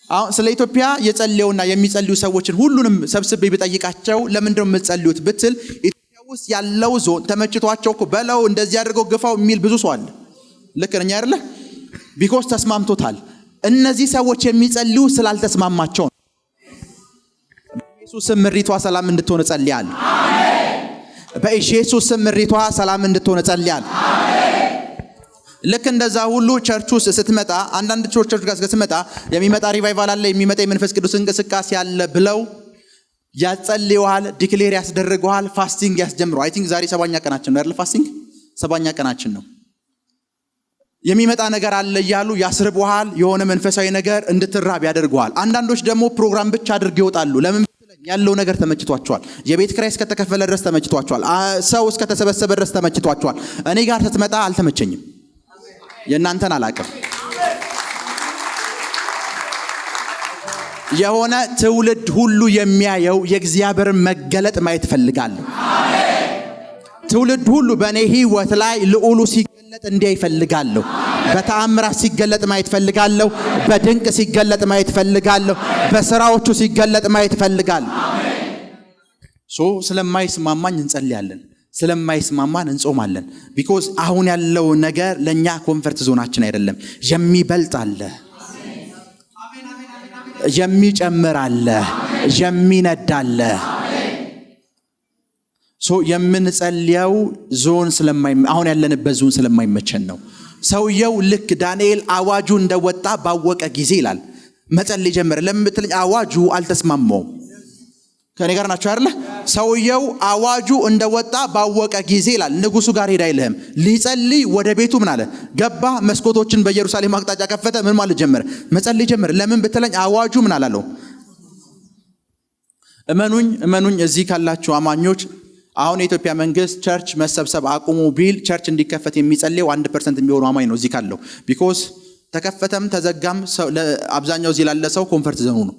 S1: አሁን ስለ ኢትዮጵያ የጸለዩና የሚጸልዩ ሰዎችን ሁሉንም ሰብስቤ ቢጠይቃቸው ለምንድን ነው የምትጸልዩት ብትል ኢትዮጵያ ውስጥ ያለው ዞን ተመችቷቸው እኮ በለው እንደዚህ አድርገው ግፋው የሚል ብዙ ሰው አለ። ልክ ነኝ አይደለ? ቢኮዝ ተስማምቶታል። እነዚህ ሰዎች የሚጸልዩ ስላልተስማማቸው ነው። በኢየሱስ ስም ምሪቷ ሰላም እንድትሆን ጸልያለሁ። በኢየሱስ ስም ምሪቷ ሰላም እንድትሆን ጸልያለሁ። ልክ እንደዛ ሁሉ ቸርች ውስጥ ስትመጣ አንዳንድ ቸርቾች ጋር ስትመጣ የሚመጣ ሪቫይቫል አለ፣ የሚመጣ የመንፈስ ቅዱስ እንቅስቃሴ አለ ብለው ያጸልዩሃል፣ ዲክሌር ያስደርጉሃል፣ ፋስቲንግ ያስጀምሩ። አይ ቲንክ ዛሬ 7ኛ ቀናችን ነው አይደል? ፋስቲንግ 7ኛ ቀናችን ነው። የሚመጣ ነገር አለ እያሉ ያስርቡሃል፣ የሆነ መንፈሳዊ ነገር እንድትራብ ያደርጉሃል። አንዳንዶች ደግሞ ፕሮግራም ብቻ አድርገው ይወጣሉ። ለምን ያለው ነገር ተመችቷቸዋል። የቤት ኪራይ እስከተከፈለ ድረስ ተመችቷቸዋል። ሰው እስከተሰበሰበ ድረስ ተመችቷቸዋል። እኔ ጋር ስትመጣ አልተመቸኝም። የእናንተን አላቅም። የሆነ ትውልድ ሁሉ የሚያየው የእግዚአብሔርን መገለጥ ማየት ፈልጋለሁ። ትውልድ ሁሉ በእኔ ህይወት ላይ ልዑሉ ሲገለጥ እንዲያ ይፈልጋለሁ። በተአምራት ሲገለጥ ማየት ፈልጋለሁ። በድንቅ ሲገለጥ ማየት ፈልጋለሁ። በስራዎቹ ሲገለጥ ማየት ፈልጋለሁ። ስለማይስማማኝ እንጸልያለን፣ ስለማይስማማን እንጾማለን። ቢኮዝ አሁን ያለው ነገር ለኛ ኮምፈርት ዞናችን አይደለም። የሚበልጥ አለ፣ የሚጨምር አለ፣ የሚነድ አለ። የምንጸልየው ዞን አሁን ያለንበት ዞን ስለማይመቸን ነው። ሰውየው ልክ ዳንኤል አዋጁ እንደወጣ ባወቀ ጊዜ ይላል መጸለይ ጀመረ። ለምን ብትለኝ አዋጁ አልተስማማውም። ከኔ ጋር ናቸው አይደለ? ሰውየው አዋጁ እንደወጣ ባወቀ ጊዜ ይላል ንጉሱ ጋር ሄዳ አይልህም ሊጸልይ ወደ ቤቱ ምን አለ ገባ። መስኮቶችን በኢየሩሳሌም አቅጣጫ ከፈተ። ምን ማለት ጀመረ? መጸለይ ጀመረ። ለምን ብትለኝ አዋጁ ምን አላለው? እመኑኝ እዚህ ካላችሁ አማኞች አሁን የኢትዮጵያ መንግስት ቸርች መሰብሰብ አቁሙ ቢል ቸርች እንዲከፈት የሚጸልየው 1% የሚሆኑ አማኝ ነው እዚህ ካለው። ቢኮዝ ተከፈተም ተዘጋም አብዛኛው እዚህ ላለ ሰው ኮምፈርት ዘኑ ነው።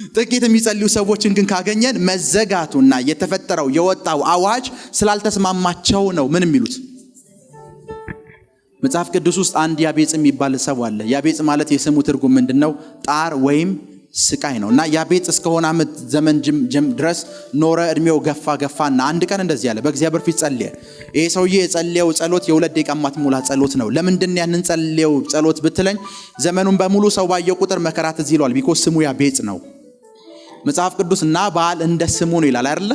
S1: ጥቂት የሚጸልዩ ሰዎችን ግን ካገኘን መዘጋቱና የተፈጠረው የወጣው አዋጅ ስላልተስማማቸው ነው ምን የሚሉት። መጽሐፍ ቅዱስ ውስጥ አንድ ያቤጽ የሚባል ሰው አለ። ያቤጽ ማለት የስሙ ትርጉም ምንድነው? ጣር ወይም ስቃይ ነው። እና ያቤጽ እስከሆነ ዓመት ዘመን ድረስ ኖረ። እድሜው ገፋና አንድ ቀን እንደዚህ ያለ በእግዚአብሔር ፊት ጸለየ። ይሄ ሰውዬ የጸለየው ጸሎት የ2 ደቂቃ ማትሞላ ጸሎት ነው። ለምንድን ያንን ጸለየው ጸሎት ብትለኝ ዘመኑን በሙሉ ሰው ባየው ቁጥር መከራት እዚህ ይሏል። ቢኮዝ ስሙ ያቤጽ ነው። መጽሐፍ ቅዱስና በዓል እንደ ስሙ ነው ይላል አይደለ?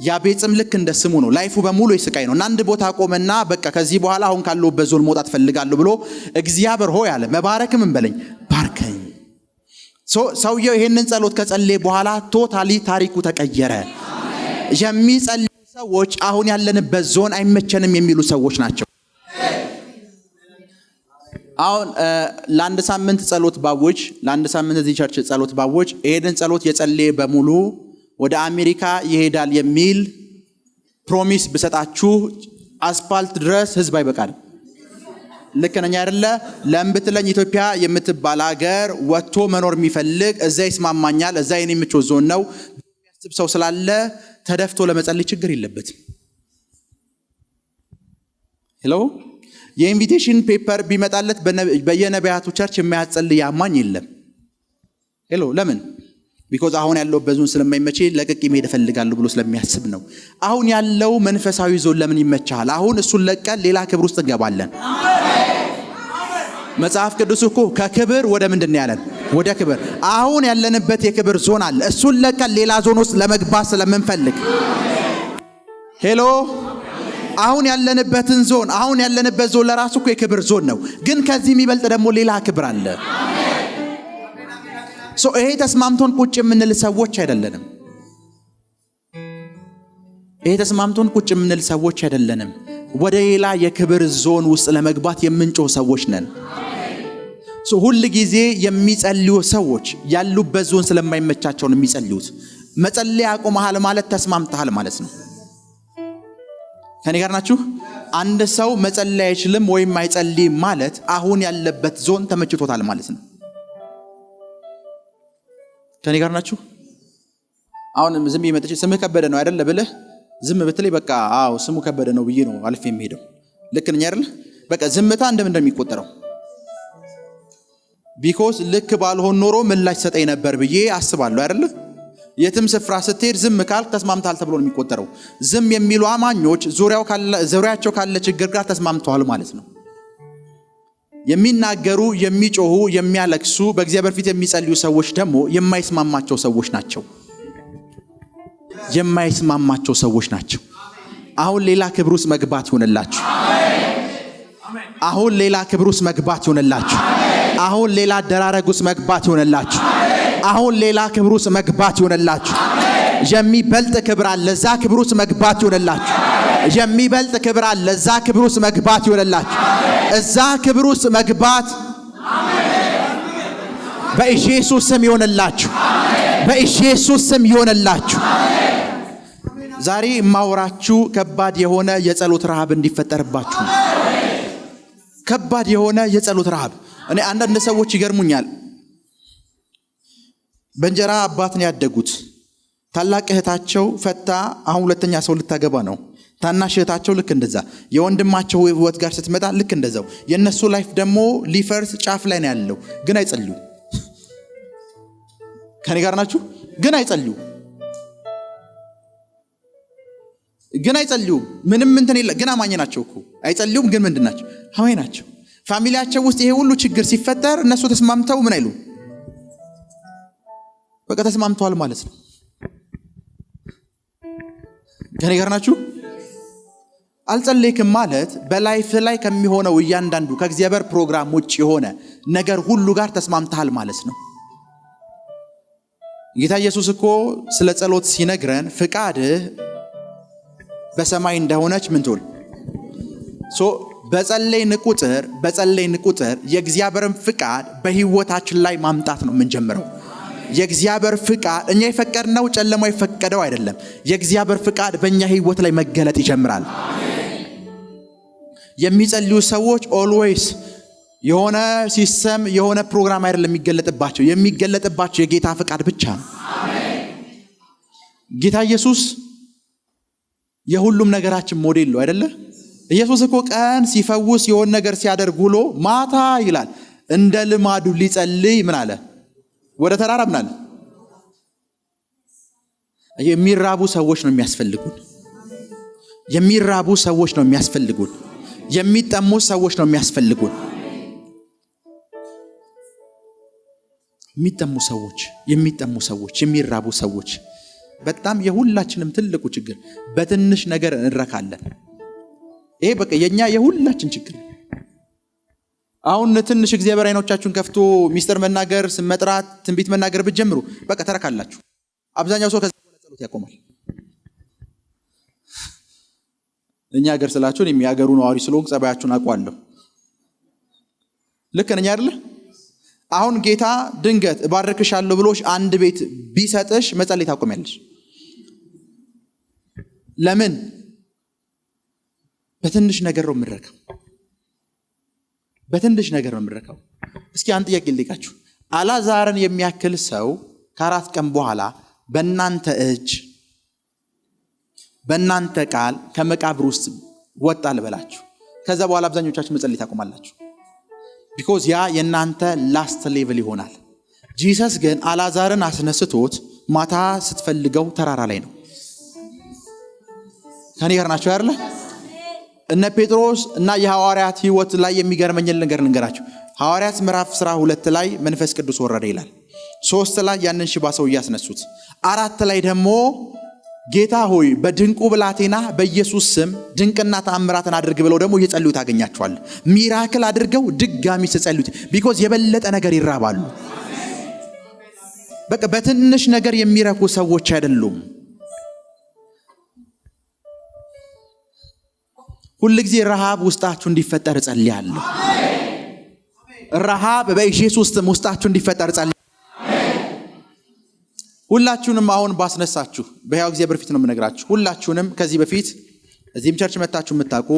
S1: ያቤጽም ልክ እንደ ስሙ ነው። ላይፉ በሙሉ የስቃይ ነው። እና አንድ ቦታ ቆመና በቃ ከዚህ በኋላ አሁን ካለሁበት ዞን መውጣት ፈልጋለሁ ብሎ እግዚአብሔር ሆይ አለ መባረክም እንበለኝ ባርከኝ። ሰውየው ይሄንን ጸሎት ከጸለየ በኋላ ቶታሊ ታሪኩ ተቀየረ። የሚጸልዩ ሰዎች አሁን ያለንበት ዞን አይመቸንም የሚሉ ሰዎች ናቸው። አሁን ለአንድ ሳምንት ጸሎት ባውጅ ለአንድ ሳምንት እዚህ ቸርች ጸሎት ባውጅ ይሄንን ጸሎት የጸለየ በሙሉ ወደ አሜሪካ ይሄዳል የሚል ፕሮሚስ ብሰጣችሁ አስፋልት ድረስ ህዝብ አይበቃል። ልክ ነኝ አይደለ? ለምን ብትለኝ ኢትዮጵያ የምትባል ሀገር ወጥቶ መኖር የሚፈልግ እዛ ይስማማኛል፣ እዛ የኔ ምቾት ዞን ነው ሰው ስላለ ተደፍቶ ለመጸለይ ችግር የለበትም። ሄሎ የኢንቪቴሽን ፔፐር ቢመጣለት በየነቢያቱ ቸርች የማያጸልይ አማኝ የለም። ሄሎ ለምን? ቢኮዝ አሁን ያለው በዞን ስለማይመቼ ለቅቄ መሄድ እፈልጋለሁ ብሎ ስለሚያስብ ነው። አሁን ያለው መንፈሳዊ ዞን ለምን ይመቻል? አሁን እሱን ለቀን ሌላ ክብር ውስጥ እንገባለን። መጽሐፍ ቅዱስ እኮ ከክብር ወደ ምንድን ያለን? ወደ ክብር። አሁን ያለንበት የክብር ዞን አለ። እሱን ለቀን ሌላ ዞን ውስጥ ለመግባት ስለምንፈልግ ሄሎ አሁን ያለንበትን ዞን አሁን ያለንበት ዞን ለራሱ እኮ የክብር ዞን ነው። ግን ከዚህ የሚበልጥ ደግሞ ሌላ ክብር አለ። ይሄ ተስማምቶን ቁጭ የምንል ሰዎች አይደለንም። ይሄ ተስማምቶን ቁጭ የምንል ሰዎች አይደለንም። ወደ ሌላ የክብር ዞን ውስጥ ለመግባት የምንጮህ ሰዎች ነን። ሁል ጊዜ የሚጸልዩ ሰዎች ያሉበት ዞን ስለማይመቻቸው ነው የሚጸልዩት። መጸለይ አቁመሃል ማለት ተስማምተሃል ማለት ነው። ከኔ ጋር ናችሁ? አንድ ሰው መጸለይ አይችልም ወይም አይጸልይም ማለት አሁን ያለበት ዞን ተመችቶታል ማለት ነው። ከኔ ጋር ናችሁ? አሁን ዝም ይመጥጭ ስምህ ከበደ ነው አይደል ብለህ ዝም ብትለይ በቃ አዎ ስሙ ከበደ ነው ብዬ ነው አልፌ የሚሄደው። ልክ ነኝ አይደል? በቃ ዝምታ እንደሚቆጠረው ቢኮዝ ልክ ባልሆን ኖሮ ምላሽ ሰጠኝ ነበር ብዬ አስባለሁ አይደል? የትም ስፍራ ስትሄድ ዝም ካል ተስማምታል ተብሎ ነው የሚቆጠረው። ዝም የሚሉ አማኞች ዙሪያቸው ካለ ችግር ጋር ተስማምተዋል ማለት ነው። የሚናገሩ የሚጮሁ የሚያለቅሱ በእግዚአብሔር ፊት የሚጸልዩ ሰዎች ደግሞ የማይስማማቸው ሰዎች ናቸው። የማይስማማቸው ሰዎች ናቸው። አሁን ሌላ ክብር ውስጥ መግባት ይሆንላችሁ። አሁን ሌላ ክብር ውስጥ መግባት ይሆንላችሁ። አሁን ሌላ ደራረግ ውስጥ መግባት ይሆንላችሁ። አሁን ሌላ ክብር ውስጥ መግባት ይሆንላችሁ። የሚበልጥ ክብር አለ፣ ለዛ ክብር ውስጥ መግባት ይሆንላችሁ። የሚበልጥ ክብር አለ፣ ለዛ ክብር ውስጥ መግባት ይሆንላችሁ። እዛ ክብር ውስጥ መግባት በኢየሱስ ስም ይሆንላችሁ። በኢየሱስ ስም ይሆንላችሁ። ዛሬ ማወራችሁ ከባድ የሆነ የጸሎት ረሃብ እንዲፈጠርባችሁ ነው። ከባድ የሆነ የጸሎት ረሃብ። እኔ አንዳንድ ሰዎች ይገርሙኛል። በእንጀራ አባት ነው ያደጉት። ታላቅ እህታቸው ፈታ አሁን ሁለተኛ ሰው ልታገባ ነው። ታናሽ እህታቸው ልክ እንደዛ። የወንድማቸው ህይወት ጋር ስትመጣ ልክ እንደዛው። የነሱ ላይፍ ደግሞ ሊፈርስ ጫፍ ላይ ነው ያለው። ግን አይጸልዩ። ከኔ ጋር ናችሁ? ግን አይጸልዩ። ግን አይጸልዩ። ምንም እንትን የለ። ግን አማኝ ናቸው እኮ አይጸልዩም። ግን ምንድን ናቸው? አማኝ ናቸው። ፋሚሊያቸው ውስጥ ይሄ ሁሉ ችግር ሲፈጠር እነሱ ተስማምተው ምን አይሉ? በቃ ተስማምተዋል ማለት ነው። ከኔ ጋር ናችሁ? አልጸለይክም ማለት በላይፍ ላይ ከሚሆነው እያንዳንዱ ከእግዚአብሔር ፕሮግራም ውጭ የሆነ ነገር ሁሉ ጋር ተስማምተሃል ማለት ነው። ጌታ ኢየሱስ እኮ ስለ ጸሎት ሲነግረን ፍቃድህ በሰማይ እንደሆነች ምን ትል በጸለይን ቁጥር የእግዚአብሔርን ፍቃድ በህይወታችን ላይ ማምጣት ነው የምንጀምረው። የእግዚአብሔር ፍቃድ እኛ የፈቀድነው ጨለማ የፈቀደው አይደለም። የእግዚአብሔር ፍቃድ በእኛ ህይወት ላይ መገለጥ ይጀምራል። የሚጸልዩ ሰዎች ኦልዌይስ የሆነ ሲስተም የሆነ ፕሮግራም አይደለም የሚገለጥባቸው የጌታ ፍቃድ ብቻ ነው። ጌታ ኢየሱስ የሁሉም ነገራችን ሞዴል ነው አይደለ? ኢየሱስ እኮ ቀን ሲፈውስ የሆነ ነገር ሲያደርግ ውሎ ማታ ይላል እንደ ልማዱ ሊጸልይ ምን አለ? ወደ ተራራ ምን አለ? የሚራቡ ሰዎች ነው የሚያስፈልጉን። የሚራቡ ሰዎች ነው የሚያስፈልጉን። የሚጠሙ ሰዎች ነው የሚያስፈልጉን። የሚጠሙ ሰዎች፣ የሚራቡ ሰዎች። በጣም የሁላችንም ትልቁ ችግር በትንሽ ነገር እንረካለን። ይሄ በቃ የኛ የሁላችን ችግር። አሁን ትንሽ እግዚአብሔር አይኖቻችሁን ከፍቶ ሚስጥር መናገር፣ ስም መጥራት፣ ትንቢት መናገር ብትጀምሩ በቃ ተረካላችሁ። አብዛኛው ሰው ከዛ በኋላ ጸሎት ያቆማል። እኛ ሀገር ስላችሁ እኔም የሀገሩ ነዋሪ ስለሆንኩ ጸባያችሁን አውቀዋለሁ። ልክ ነኝ አይደል? አሁን ጌታ ድንገት እባርክሻለሁ ብሎሽ አንድ ቤት ቢሰጥሽ መጸለይ ታቆሚያለሽ። ለምን? በትንሽ ነገር ነው የምንረካው። በትንሽ ነገር ነው የምንረካው። እስኪ አንድ ጥያቄ ልጠይቃችሁ። አላዛርን የሚያክል ሰው ከ4 ቀን በኋላ በእናንተ እጅ በእናንተ ቃል ከመቃብር ውስጥ ወጣ ልበላችሁ። ከዛ በኋላ አብዛኞቻችሁ መጸለይ ታቆማላችሁ። ቢኮዝ ያ የእናንተ ላስት ሌቭል ይሆናል። ጂሰስ ግን አልዓዛርን አስነስቶት ማታ ስትፈልገው ተራራ ላይ ነው። ከኔ ጋር ናቸው አይደል? እነ ጴጥሮስ እና የሐዋርያት ህይወት ላይ የሚገርመኝ ነገር ልንገራችሁ። ሐዋርያት ምዕራፍ 12 ላይ መንፈስ ቅዱስ ወረደ ይላል። 3 ላይ ያንን ሽባ ሰው ያስነሱት። 4 ላይ ደግሞ ጌታ ሆይ በድንቁ ብላቴና በኢየሱስ ስም ድንቅና ተአምራትን አድርግ ብለው ደግሞ እየጸለዩ ታገኛቸዋል። ሚራክል አድርገው ድጋሚ ሲጸልዩት ቢኮዝ የበለጠ ነገር ይራባሉ። በቃ በትንሽ ነገር የሚረኩ ሰዎች አይደሉም። ሁሉ ጊዜ ረሃብ ውስጣችሁ እንዲፈጠር ጸልያለሁ። ረሃብ በኢየሱስ ስም ውስጣችሁ እንዲፈጠር ጸልያለሁ። ሁላችሁንም አሁን ባስነሳችሁ በሕያው እግዚአብሔር ፊት ነው የምነግራችሁ። ሁላችሁንም ከዚህ በፊት እዚህም ቸርች መጣችሁ የምታውቁ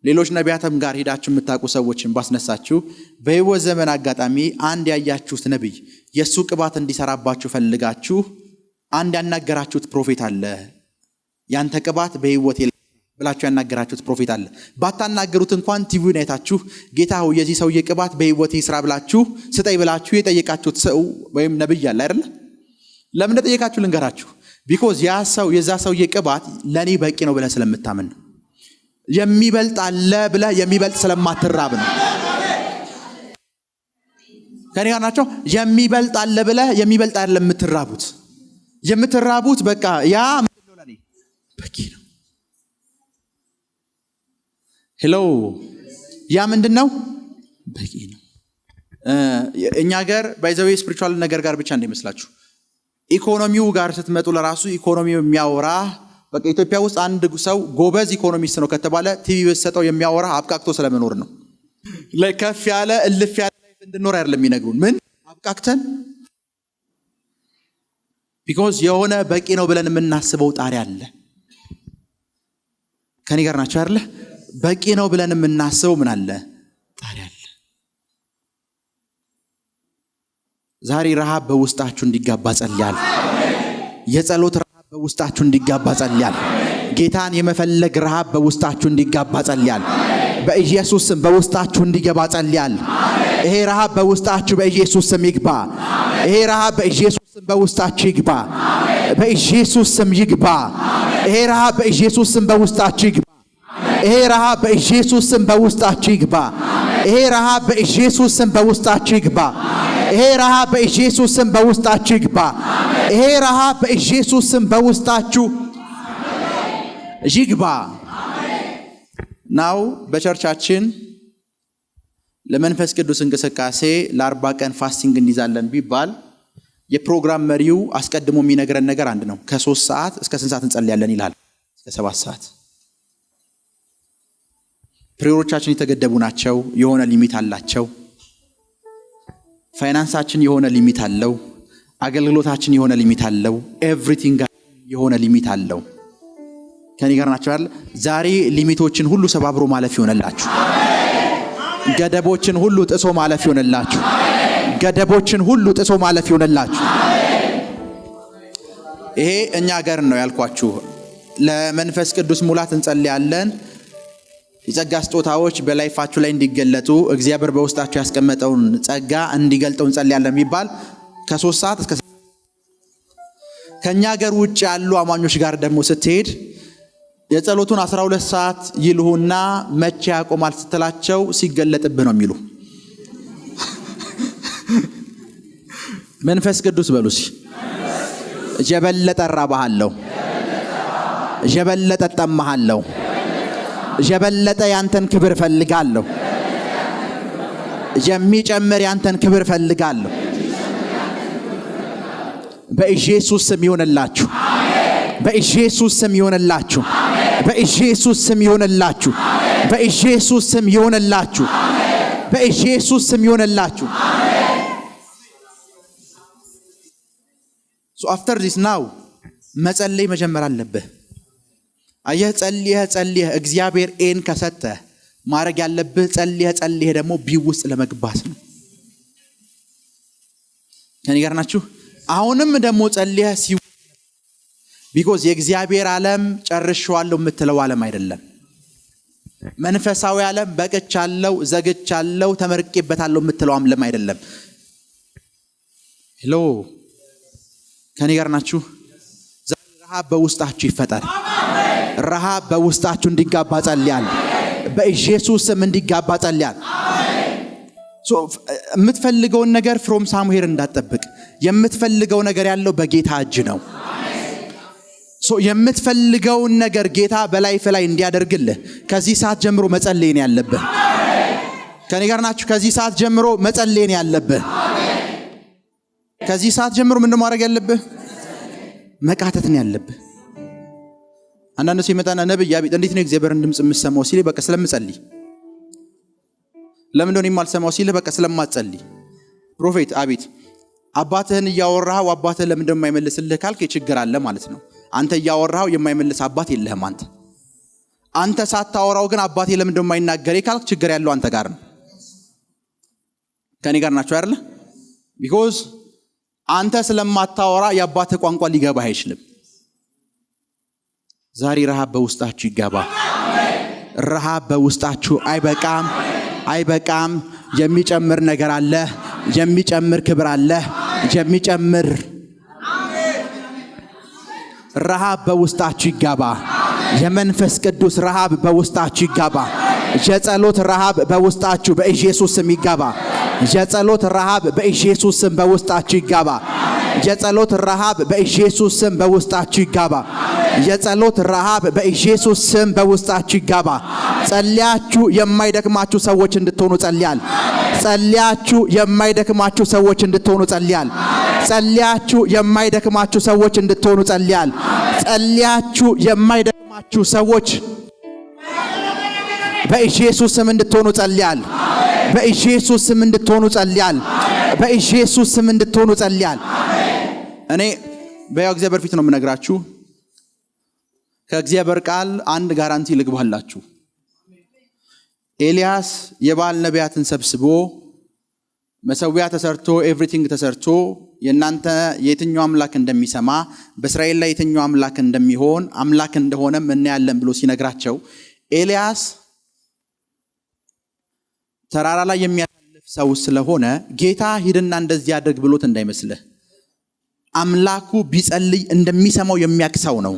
S1: ሌሎች ነቢያትም ጋር ሄዳችሁ የምታውቁ ሰዎችን ባስነሳችሁ በሕይወት ዘመን አጋጣሚ አንድ ያያችሁት ነብይ የሱ ቅባት እንዲሰራባችሁ ፈልጋችሁ አንድ ያናገራችሁት ፕሮፌት አለ። ያንተ ቅባት በሕይወት ብላችሁ ያናገራችሁት ፕሮፌት አለ። ባታናገሩት እንኳን ቲቪውን አይታችሁ ጌታ ሆይ የዚህ ሰውዬ ቅባት በሕይወት ይስራ ብላችሁ ስጠይ ብላችሁ የጠየቃችሁት ሰው ወይም ነብይ አለ አይደል? ለምን እንደጠየቃችሁ ልንገራችሁ። ቢኮዝ ያ ሰው የዛ ሰውዬ ቅባት ለኔ በቂ ነው ብለህ ስለምታምን ነው። የሚበልጥ አለ ብለህ የሚበልጥ ስለማትራብ ነው። ከኔ ጋር ናቸው። የሚበልጥ አለ ብለህ የሚበልጥ አይደለም የምትራቡት። የምትራቡት በቃ ያ ምንድነው ለኔ በቂ ነው። ሄሎ ያ ምንድነው በቂ ነው። እኛ ጋር ባይዘዌ ስፒሪቹዋል ነገር ጋር ብቻ እንደሚመስላችሁ ኢኮኖሚው ጋር ስትመጡ ለራሱ ኢኮኖሚው የሚያወራ በቃ ኢትዮጵያ ውስጥ አንድ ሰው ጎበዝ ኢኮኖሚስት ነው ከተባለ ቲቪ በሰጠው የሚያወራ አብቃቅቶ ስለመኖር ነው። ለከፍ ያለ እልፍ ያለ ላይፍ እንድንኖር አይደለም የሚነግሩን። ምን አብቃቅተን ቢኮዝ የሆነ በቂ ነው ብለን የምናስበው ጣሪያ አለ። ከኔ ጋር ናቸው አይደል? በቂ ነው ብለን የምናስበው ምን አለ? ጣሪያ አለ። ዛሬ ረሃብ በውስጣችሁ እንዲጋባ ጸልያለሁ። የጸሎት ረሃብ በውስጣችሁ እንዲጋባ ጸልያለሁ። ጌታን የመፈለግ ረሃብ በውስጣችሁ እንዲጋባ ጸልያለሁ። በኢየሱስ ስም በውስጣችሁ እንዲገባ ጸልያለሁ። ይሄ ረሃብ በውስጣችሁ በኢየሱስ ስም ይግባ። ይሄ ረሃብ በኢየሱስ ስም በውስጣችሁ ይግባ። በኢየሱስ ስም ይግባ። ይሄ ረሃብ በኢየሱስ ስም በውስጣችሁ ይግባ። ይሄ ረሃብ በኢየሱስ ስም በውስጣችሁ ይግባ። ይሄ ረሃብ በኢየሱስ ስም በውስጣችሁ ይግባ። ይሄ ረሃብ በኢየሱስ ስም በውስጣችሁ ይግባ። ይሄ ረሃብ በኢየሱስ ስም በውስጣችሁ ይግባ። ናው በቸርቻችን ለመንፈስ ቅዱስ እንቅስቃሴ ለ40 ቀን ፋስቲንግ እንዲዛለን ቢባል የፕሮግራም መሪው አስቀድሞ የሚነግረን ነገር አንድ ነው። ከ3 ሰዓት እስከ 8 ሰዓት እንጸልያለን ይላል። እስከ 7 ሰዓት ፕሪዮሮቻችን የተገደቡ ናቸው። የሆነ ሊሚት አላቸው። ፋይናንሳችን የሆነ ሊሚት አለው። አገልግሎታችን የሆነ ሊሚት አለው። ኤቭሪቲንግ የሆነ ሊሚት አለው። ከኔ ጋር ናቸው አይደል? ዛሬ ሊሚቶችን ሁሉ ሰባብሮ ማለፍ ይሆነላችሁ። ገደቦችን ሁሉ ጥሶ ማለፍ ይሆነላችሁ። ገደቦችን ሁሉ ጥሶ ማለፍ ይሆነላችሁ። ይሄ እኛ ጋር ነው ያልኳችሁ። ለመንፈስ ቅዱስ ሙላት እንጸልያለን። የጸጋ ስጦታዎች በላይፋችሁ ላይ እንዲገለጡ እግዚአብሔር በውስጣችሁ ያስቀመጠውን ጸጋ እንዲገልጠው እንጸልያለን የሚባል ከ3 ሰዓት እስከ ከኛ ሀገር ውጭ ያሉ አማኞች ጋር ደግሞ ስትሄድ የጸሎቱን 12 ሰዓት ይልሁና መቼ ያቆማል ስትላቸው ሲገለጥብህ ነው የሚሉ። መንፈስ ቅዱስ በሉሲ የበለጠ ራባሃለሁ፣ የበለጠ ጠማሃለሁ፣ የበለጠ ያንተን ክብር ፈልጋለሁ፣ የሚጨምር ያንተን ክብር ፈልጋለሁ። በኢየሱስ ስም ይሆንላችሁ። በኢየሱስ ስም ይሆንላችሁ። በኢየሱስ ስም ይሆንላችሁ። በኢየሱስ ስም ይሆንላችሁ። በኢየሱስ ስም ይሆንላችሁ። So after this now መጸለይ መጀመር አለብህ። አየህ ጸልየህ እግዚአብሔር ኤን ከሰጠ ማድረግ ያለብህ ጸልየህ ደግሞ ቢው ውስጥ ለመግባት ነው። ከኔ ጋር ናችሁ? አሁንም ደግሞ ጸልየህ ቢኮዝ የእግዚአብሔር ዓለም ጨርሼዋለሁ የምትለው ዓለም አይደለም። መንፈሳዊ ዓለም በቅቻለሁ፣ ዘግቻለሁ፣ ተመርቄበታለሁ የምትለው ዓለም አይደለም። ሄሎ ከኔ ጋር ናችሁ? ረሃብ በውስጣችሁ ይፈጠር። ረሃብ በውስጣችሁ እንዲጋባ ጸልያለሁ። በኢየሱስ ስም እንዲጋባ ጸልያለሁ። የምትፈልገውን ነገር ፍሮም ሳሙሄር እንዳትጠብቅ። የምትፈልገው ነገር ያለው በጌታ እጅ ነው። የምትፈልገውን ነገር ጌታ በላይፍ ላይ እንዲያደርግልህ ከዚህ ሰዓት ጀምሮ መጸለይ ነው ያለብህ። ከኔ ጋር ናችሁ? ከዚህ ሰዓት ጀምሮ መጸለይ ነው ያለብህ። ከዚህ ሰዓት ጀምሮ ምን ማድረግ ያለብህ? መቃተት ነው ያለብህ። አንዳንዱ ሲመጣና ነብይ አቤት እንዴት ነው እግዚአብሔርን ድምጽ የምሰማው ሲል በቃ ስለምጸልይ። ለምን እንደሆነ የማልሰማው ሲል በቃ ስለማትጸልይ። ፕሮፌት አቤት አባትህን እያወራኸው አባትህ ለምን እንደማይመልስልህ ካልክ ችግር አለ ማለት ነው። አንተ እያወራኸው የማይመልስ አባት የለህም። አንተ ሳታወራው ግን አባቴ ለምን እንደማይናገር ካልክ ችግር ያለው አንተ ጋር ነው። ከኔ ጋር ናችሁ አይደል? ቢኮዝ አንተ ስለማታወራ የአባትህ ቋንቋ ሊገባህ አይችልም። ዛሬ ረሃብ በውስጣችሁ ይገባ። ረሃብ በውስጣችሁ አይበቃም። የሚጨምር ነገር አለ። የሚጨምር ክብር አለ። የሚጨምር ረሃብ በውስጣችሁ ይገባ። የመንፈስ ቅዱስ ረሃብ በውስጣችሁ ይገባ። የጸሎት ረሃብ በውስጣችሁ በኢየሱስ ስም ይገባ። የጸሎት ረሃብ በኢየሱስ ስም በውስጣችሁ ይገባ። የጸሎት ረሃብ በኢየሱስ ስም በውስጣችሁ ይገባ። የጸሎት ረሃብ በኢየሱስ ስም በውስጣችሁ ይገባ። ጸልያችሁ የማይደክማችሁ ሰዎች እንድትሆኑ ጸልያል። ጸልያችሁ የማይደክማችሁ ሰዎች እንድትሆኑ ጸልያል። ጸልያችሁ የማይደክማችሁ ሰዎች እንድትሆኑ ጸልያል። ጸልያችሁ የማይደክማችሁ ሰዎች በኢየሱስ ስም እንድትሆኑ ጸልያል። በኢየሱስ ስም እንድትሆኑ ጸልያል። በኢየሱስ ስም እንድትሆኑ ጸልያል። እኔ በያው እግዚአብሔር ፊት ነው የምነግራችሁ። ከእግዚአብሔር ቃል አንድ ጋራንቲ ልግባላችሁ። ኤልያስ የባል ነቢያትን ሰብስቦ መሰዊያ ተሰርቶ ኤቭሪቲንግ ተሰርቶ የናንተ የትኛው አምላክ እንደሚሰማ በእስራኤል ላይ የትኛው አምላክ እንደሚሆን አምላክ እንደሆነም እናያለን ብሎ ሲነግራቸው ኤልያስ ተራራ ላይ የሚያሳልፍ ሰው ስለሆነ ጌታ ሂድና እንደዚህ ያድርግ ብሎት እንዳይመስልህ። አምላኩ ቢጸልይ እንደሚሰማው የሚያክሰው ነው።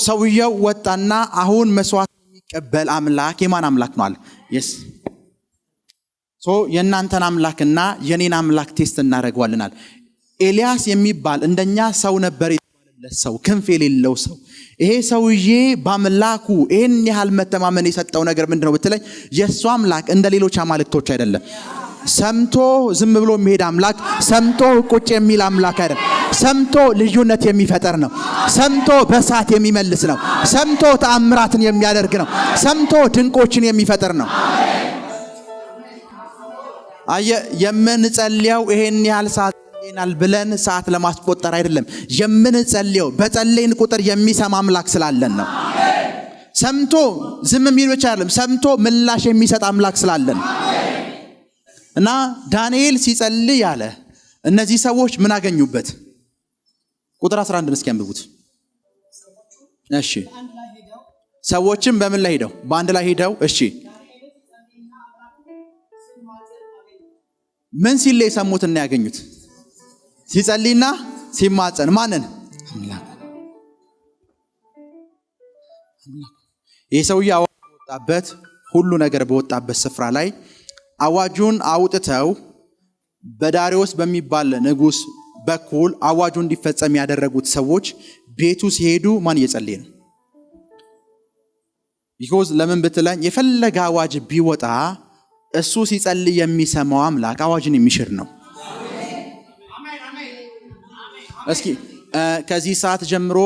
S1: ሰውየው ወጣና አሁን መስዋዕት የሚቀበል አምላክ የማን አምላክ ነው አለ። የእናንተን አምላክና የኔን አምላክ ቴስት እናደርገዋልናል። ኤልያስ የሚባል እንደኛ ሰው ነበር የተባለለት ሰው፣ ክንፍ የሌለው ሰው። ይሄ ሰውዬ በአምላኩ ይሄን ያህል መተማመን የሰጠው ነገር ምንድነው ብትለኝ፣ የሱ አምላክ እንደ ሌሎች አማልክቶች አይደለም። ሰምቶ ዝም ብሎ የሚሄድ አምላክ፣ ሰምቶ ቁጭ የሚል አምላክ አይደለም። ሰምቶ ልዩነት የሚፈጠር ነው። ሰምቶ በሳት የሚመልስ ነው። ሰምቶ ተአምራትን የሚያደርግ ነው። ሰምቶ ድንቆችን የሚፈጥር ነው። የምንጸልየው ይሄን ያህል ሰዓት ጸልየናል ብለን ሰዓት ለማስቆጠር አይደለም። የምንጸልየው በጸለይን ቁጥር የሚሰማ አምላክ ስላለን ነው። ሰምቶ ዝም የሚል ብቻ አይደለም፣ ሰምቶ ምላሽ የሚሰጥ አምላክ ስላለን። እና ዳንኤል ሲጸልይ ያለ እነዚህ ሰዎች ምን አገኙበት? ቁጥር 11 እስኪ አንብቡት። እሺ ሰዎችም በምን ላይ ሄደው? በአንድ ላይ ሄደው እሺ ምን ሲል የሰሙት እና ያገኙት? ሲጸልይና ሲማጸን ማንን? አምላክ። ይህ ሰውዬ አዋጅ በወጣበት ሁሉ ነገር በወጣበት ስፍራ ላይ አዋጁን አውጥተው በዳሪዮስ በሚባል ንጉስ በኩል አዋጁ እንዲፈጸም ያደረጉት ሰዎች ቤቱ ሲሄዱ ማን እየጸለየ ነው? ቢኮዝ ለምን ብትለኝ የፈለገ አዋጅ ቢወጣ እሱ ሲጸልይ የሚሰማው አምላክ አዋጅን የሚሽር ነው። እስኪ ከዚህ ሰዓት ጀምሮ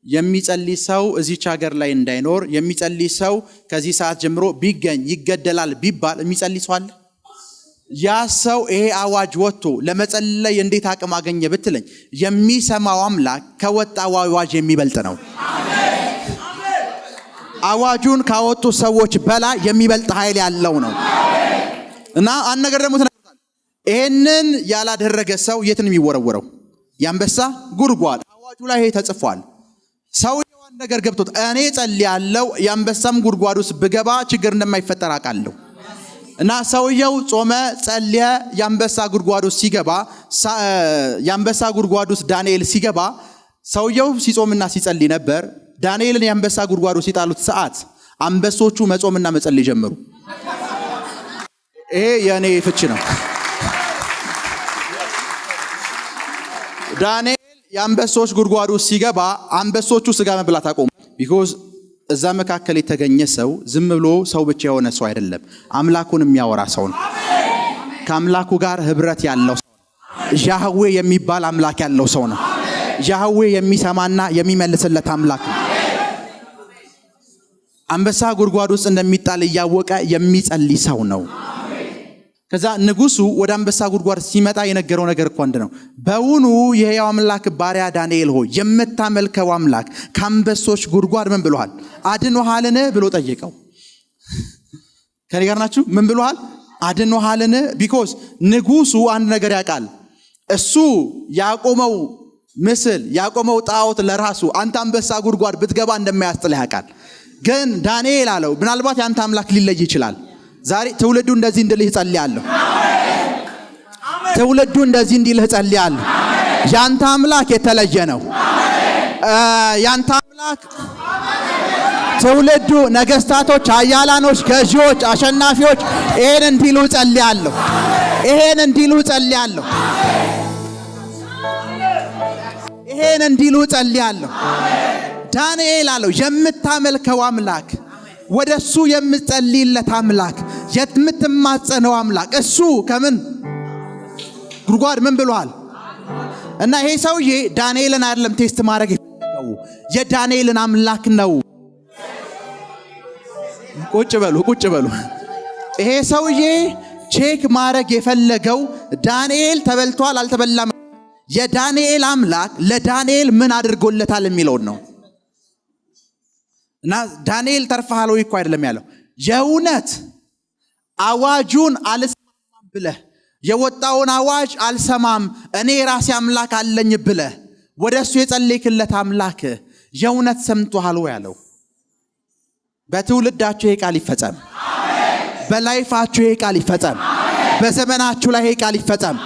S1: የሚጸልይ ሰው እዚች ሀገር ላይ እንዳይኖር፣ የሚጸልይ ሰው ከዚህ ሰዓት ጀምሮ ቢገኝ ይገደላል ቢባል የሚጸልይ ሰው አለ? ያ ሰው ይሄ አዋጅ ወጥቶ ለመጸለይ እንዴት አቅም አገኘ ብትለኝ የሚሰማው አምላክ ከወጣው አዋጅ የሚበልጥ ነው። አዋጁን ካወጡ ሰዎች በላይ የሚበልጥ ኃይል ያለው ነው። እና አንድ ነገር ደግሞ ተናግሯል። ይሄንን ያላደረገ ሰው የት ነው የሚወረወረው? የአንበሳ ጉድጓድ አዋጁ ላይ ይሄ ተጽፏል። ሰውየው አንድ ነገር ገብቶት እኔ ጸልያለሁ የአንበሳም ጉድጓድ ውስጥ ብገባ ችግር እንደማይፈጠር አውቃለሁ። እና ሰውየው ጾመ፣ ጸልየ፣ የአንበሳ ጉድጓድ ውስጥ ሲገባ የአንበሳ ጉድጓድ ውስጥ ዳንኤል ሲገባ ሰውየው ሲጾምና ሲጸልይ ነበር። ዳንኤልን የአንበሳ ጉድጓድ ውስጥ ሲጣሉት ሰዓት አንበሶቹ መጾምና መጸለይ ጀመሩ። ይሄ የኔ ፍቺ ነው። ዳንኤል የአንበሶች ጉድጓድ ውስጥ ሲገባ አንበሶቹ ስጋ መብላት አቆሙ። ቢኮዝ እዛ መካከል የተገኘ ሰው ዝም ብሎ ሰው ብቻ የሆነ ሰው አይደለም፣ አምላኩን የሚያወራ ሰው ነው። ከአምላኩ ጋር ህብረት ያለው ሰው ነው። ያህዌ የሚባል አምላክ ያለው ሰው ነው። ያህዌ የሚሰማና የሚመልስለት አምላክ ነው። አንበሳ ጉድጓድ ውስጥ እንደሚጣል እያወቀ የሚጸልይ ሰው ነው። ከዛ ንጉሱ ወደ አንበሳ ጉድጓድ ሲመጣ የነገረው ነገር እኮ አንድ ነው። በውኑ የሕያው አምላክ ባሪያ ዳንኤል ሆይ የምታመልከው አምላክ ከአንበሶች ጉድጓድ ምን ብሎሃል? አድኖሃልን ብሎ ጠየቀው። ከኔ ጋር ናችሁ? ምን ብሎሃል? አድኖሃልን? ቢኮዝ ንጉሱ አንድ ነገር ያውቃል። እሱ ያቆመው ምስል ያቆመው ጣዖት ለራሱ አንተ አንበሳ ጉድጓድ ብትገባ እንደማያስጥልህ ያውቃል። ግን ዳንኤል አለው ምናልባት ያንተ አምላክ ሊለይ ይችላል። ዛሬ ትውልዱ እንደዚህ እንዲልህ ጸልያለሁ። ትውልዱ እንደዚህ እንዲልህ ጸልያለሁ። ያንተ አምላክ የተለየ ነው። ያንተ አምላክ ትውልዱ ነገስታቶች፣ ኃያላኖች፣ ገዢዎች፣ አሸናፊዎች ይሄን እንዲሉ ጸልያለሁ። ይሄን እንዲሉ ጸልያለሁ። ይሄን እንዲሉ ጸልያለሁ። ዳንኤል አለው የምታመልከው አምላክ ወደሱ የምትጸልይለት አምላክ የምትማጸነው አምላክ እሱ ከምን ጉድጓድ ምን ብሏል? እና ይሄ ሰውዬ ዳንኤልን አይደለም ቴስት ማድረግ የፈለገው የዳንኤልን አምላክ ነው። ቁጭ በሉ። ይሄ ሰውዬ ቼክ ማድረግ የፈለገው ዳንኤል ተበልቷል አልተበላም፣ የዳንኤል አምላክ ለዳንኤል ምን አድርጎለታል የሚለውን ነው። እና ዳንኤል ተርፈሃል ወይ እኮ አይደለም ያለው። የእውነት አዋጁን አልሰማም ብለህ የወጣውን አዋጅ አልሰማም እኔ ራሴ አምላክ አለኝ ብለህ ወደሱ የጸለይክለት አምላክ የእውነት ሰምቶሃል ወይ ያለው። በትውልዳችሁ ይሄ ቃል ይፈጸም። በላይፋችሁ ይሄ ቃል ይፈጸም። በዘመናችሁ ላይ ይሄ ቃል ይፈጸም።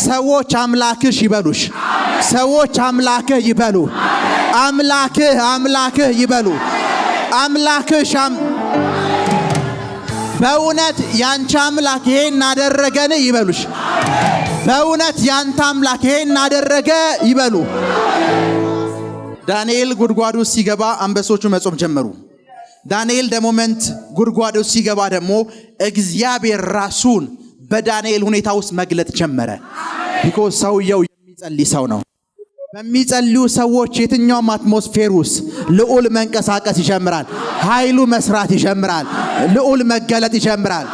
S1: ሰዎች አምላክሽ ይበሉሽ። ሰዎች አምላክህ ይበሉ። አምላክህ ይበሉ። አምላክሽ በእውነት ያንቺ አምላክ ይሄን አደረገን ይበሉሽ። በእውነት ያንተ አምላክ ይሄን አደረገ ይበሉ። ዳንኤል ጉድጓዱ ሲገባ አንበሶቹ መጾም ጀመሩ። ዳንኤል ደሞመንት ጉድጓዱ ሲገባ ደግሞ እግዚአብሔር ራሱን በዳንኤል ሁኔታ ውስጥ መግለጥ ጀመረ። ቢኮዝ ሰውየው የሚጸልይ ሰው ነው። በሚጸልዩ ሰዎች የትኛውም አትሞስፌር ውስጥ ልዑል መንቀሳቀስ ይጀምራል። ኃይሉ መስራት ይጀምራል። ልዑል መገለጥ ይጀምራል።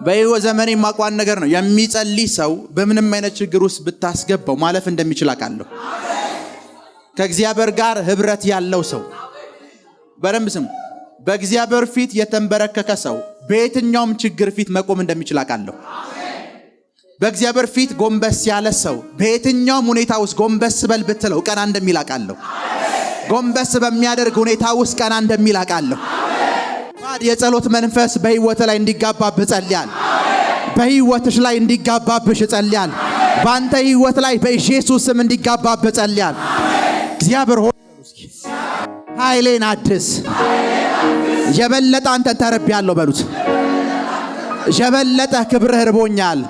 S1: በሕይወት ዘመኔ የማውቀው ነገር ነው። የሚጸልይ ሰው በምንም አይነት ችግር ውስጥ ብታስገባው ማለፍ እንደሚችል አውቃለሁ። ከእግዚአብሔር ጋር ህብረት ያለው ሰው በደንብ ስሙ። በእግዚአብሔር ፊት የተንበረከከ ሰው በየትኛውም ችግር ፊት መቆም እንደሚችል አውቃለሁ። በእግዚአብሔር ፊት ጎንበስ ያለ ሰው በየትኛውም ሁኔታ ውስጥ ጎንበስ በል ብትለው ቀና እንደሚል አውቃለሁ። ጎንበስ በሚያደርግ ሁኔታ ውስጥ ቀና እንደሚል አውቃለሁ። የጸሎት መንፈስ በህይወት ላይ እንዲጋባብህ ጸልያለሁ። በህይወትሽ ላይ እንዲጋባብሽ ጸልያለሁ። በአንተ ህይወት ላይ በኢየሱስ ስም እንዲጋባብህ ጸልያለሁ። እግዚአብሔር ሆይ ኃይሌን አድስ። የበለጠ አንተን ተረብያለሁ በሉት። የበለጠ ክብርህ ርቦኛል።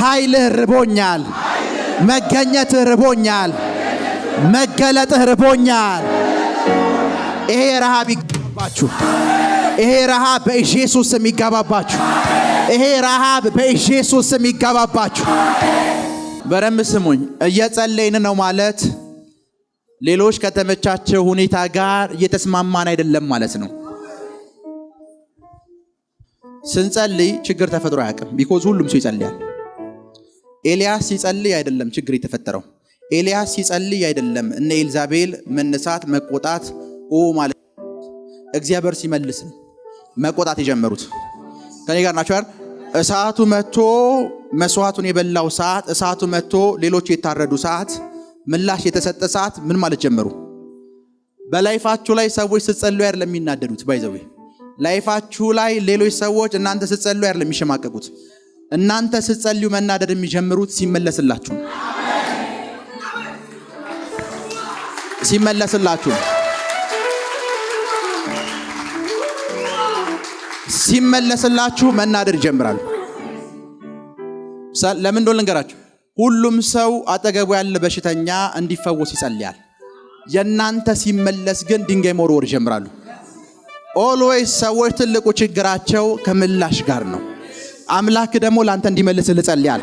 S1: ኃይልህ ርቦኛል። መገኘትህ ርቦኛል። መገለጥህ ርቦኛል። ይሄ ረሃብ ይገባባችሁ። ይሄ ረሃብ በኢየሱስ ስም ይገባባችሁ። ይሄ ረሃብ በኢየሱስ ስም ይገባባችሁ። በደንብ ስሙኝ። እየጸለይን ነው ማለት ሌሎች ከተመቻቸው ሁኔታ ጋር እየተስማማን አይደለም ማለት ነው። ስንጸልይ ችግር ተፈጥሮ አያውቅም። ቢኮዝ ሁሉም ሰው ይጸልያል። ኤልያስ ሲጸልይ አይደለም ችግር የተፈጠረው። ኤልያስ ሲጸልይ አይደለም እነ ኤልዛቤል መነሳት መቆጣት ማለት እግዚአብሔር ሲመልስ ነው መቆጣት የጀመሩት። ከኔ ጋር ናቸው አይደል? እሳቱ መጥቶ መስዋዕቱን የበላው ሰዓት፣ እሳቱ መጥቶ ሌሎች የታረዱ ሰዓት፣ ምላሽ የተሰጠ ሰዓት ምን ማለት ጀመሩ? በላይፋችሁ ላይ ሰዎች ስትጸልዩ አይደለም የሚናደዱት። ባይዘው ላይፋችሁ ላይ ሌሎች ሰዎች እናንተ ስትጸልዩ አይደለም የሚሸማቀቁት። እናንተ ስትጸልዩ መናደድ የሚጀምሩት ሲመለስላችሁ ሲመለስላችሁ መናደድ ይጀምራሉ። ለምን እንደሆነ ልንገራችሁ። ሁሉም ሰው አጠገቡ ያለ በሽተኛ እንዲፈወስ ይጸልያል። የናንተ ሲመለስ ግን ድንጋይ መወርወር ይጀምራሉ። ኦልዌይስ ሰዎች ትልቁ ችግራቸው ከምላሽ ጋር ነው። አምላክ ደግሞ ላንተ እንዲመልስልህ ጸልያል።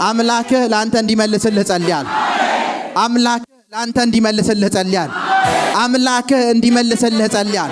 S1: አምላክ ላንተ እንዲመልስልህ ጸልያል። አምላክ ላንተ እንዲመልስልህ ጸልያል። አምላክ እንዲመልስልህ ጸልያል።